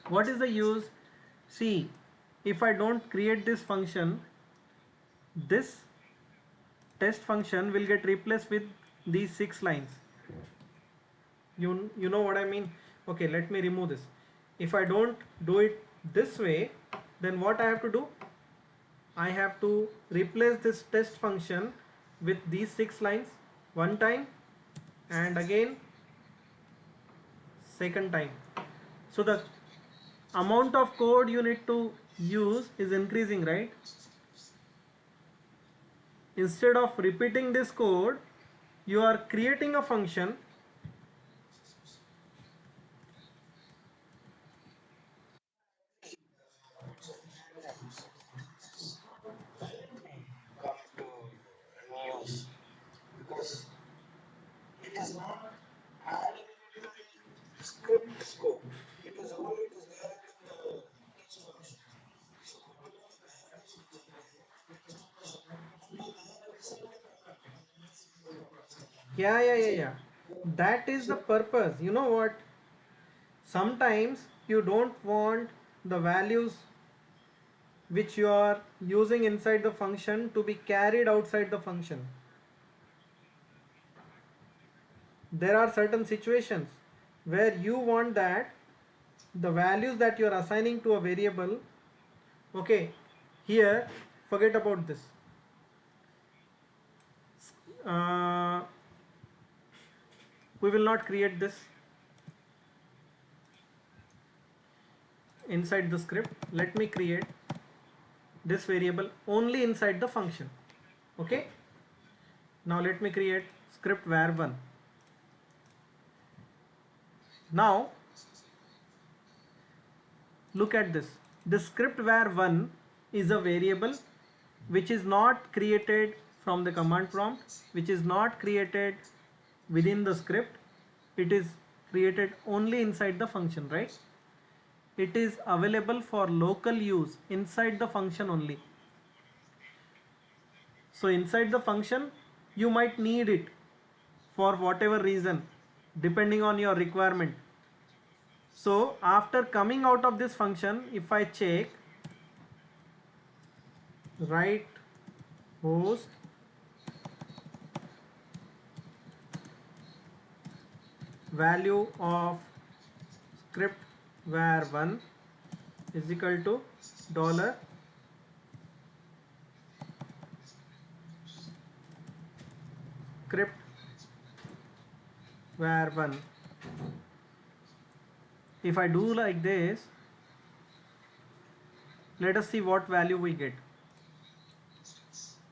What is the use? See, if I don't create this function, this test function will get replaced with these 6 lines. You know what I mean? Okay, let me remove this. If I don't do it this way, then what I have to do? I have to replace this test function with these 6 lines one time and again second time. So the amount of code you need to use is increasing, right? Instead of repeating this code, you are creating a function. Yeah. That is the purpose. You know what? Sometimes you don't want the values which you are using inside the function to be carried outside the function. There are certain situations where you want that the values that you are assigning to a variable, okay, here forget about this. uh, we will not create this inside the script. Let me create this variable only inside the function. Okay, now let me create script var1. Now look at this. The script var1 is a variable which is not created from the command prompt, which is not created within the script. It is created only inside the function, right? It is available for local use inside the function only. So inside the function you might need it for whatever reason depending on your requirement. So after coming out of this function, if I check write host value of script var1 is equal to dollar script var1. If I do like this, let us see what value we get.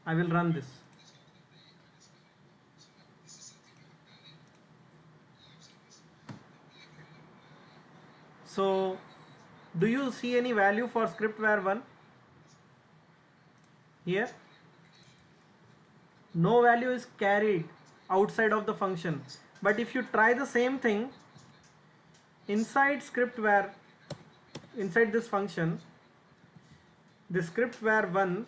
I will run this. So do you see any value for script var1 here? No value is carried outside of the function. But if you try the same thing inside script var, inside this function, the script var1,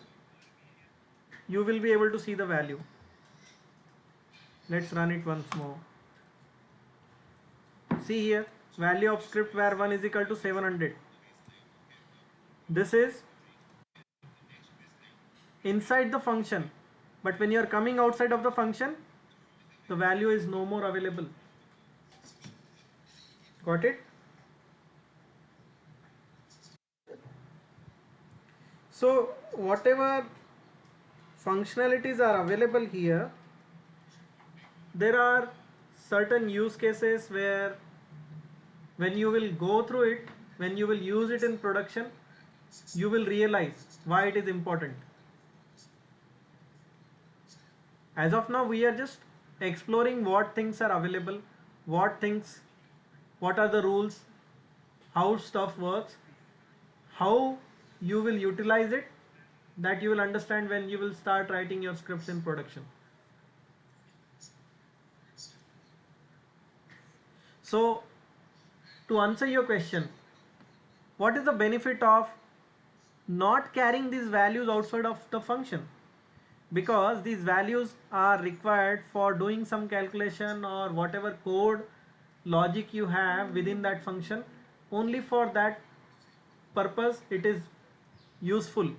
you will be able to see the value. Let's run it once more. See here, value of script var1 is equal to 700. This is inside the function, but when you are coming outside of the function, the value is no more available. Got it? So whatever functionalities are available here, there are certain use cases where when you will go through it, when you will use it in production, you will realize why it is important. As of now, we are just exploring what things are available, what are the rules, how stuff works, how you will utilize it, that you will understand when you will start writing your scripts in production. So to answer your question, what is the benefit of not carrying these values outside of the function? Because these values are required for doing some calculation or whatever code logic you have within that function. Only for that purpose it is useful.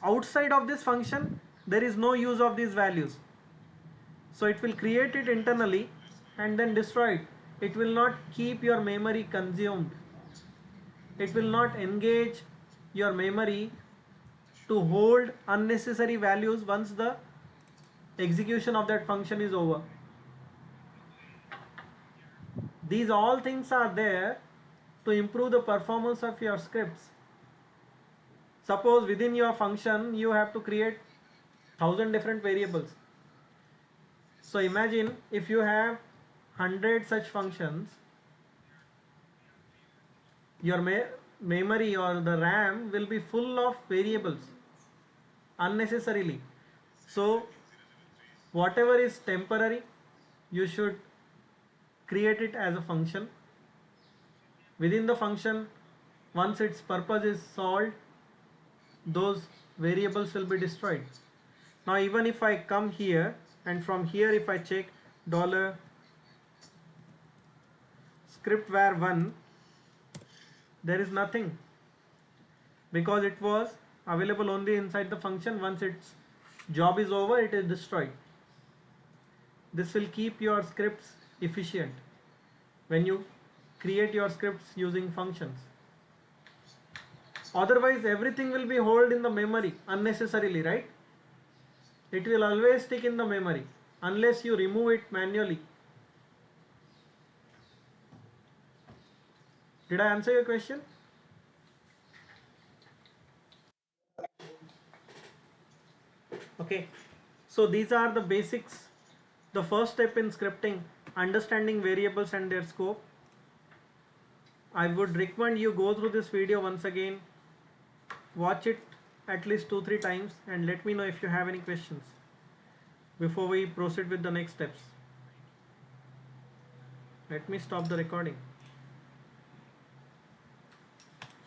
Outside of this function there is no use of these values, so it will create it internally and then destroy it. It will not keep your memory consumed, it will not engage your memory to hold unnecessary values once the execution of that function is over. These all things are there to improve the performance of your scripts. Suppose within your function you have to create 1000 different variables. So imagine if you have 100 such functions, your memory or the RAM will be full of variables unnecessarily. So whatever is temporary, you should create it as a function. Within the function, once its purpose is solved, those variables will be destroyed. Now even if I come here and from here if I check dollar script var1, there is nothing, because it was available only inside the function. Once its job is over, it is destroyed. This will keep your scripts efficient when you create your scripts using functions. Otherwise everything will be held in the memory unnecessarily, right? It will always stick in the memory unless you remove it manually. Did I answer your question? Okay, so these are the basics. The first step in scripting, understanding variables and their scope. I would recommend you go through this video once again, watch it at least 2-3 times and let me know if you have any questions before we proceed with the next steps. Let me stop the recording.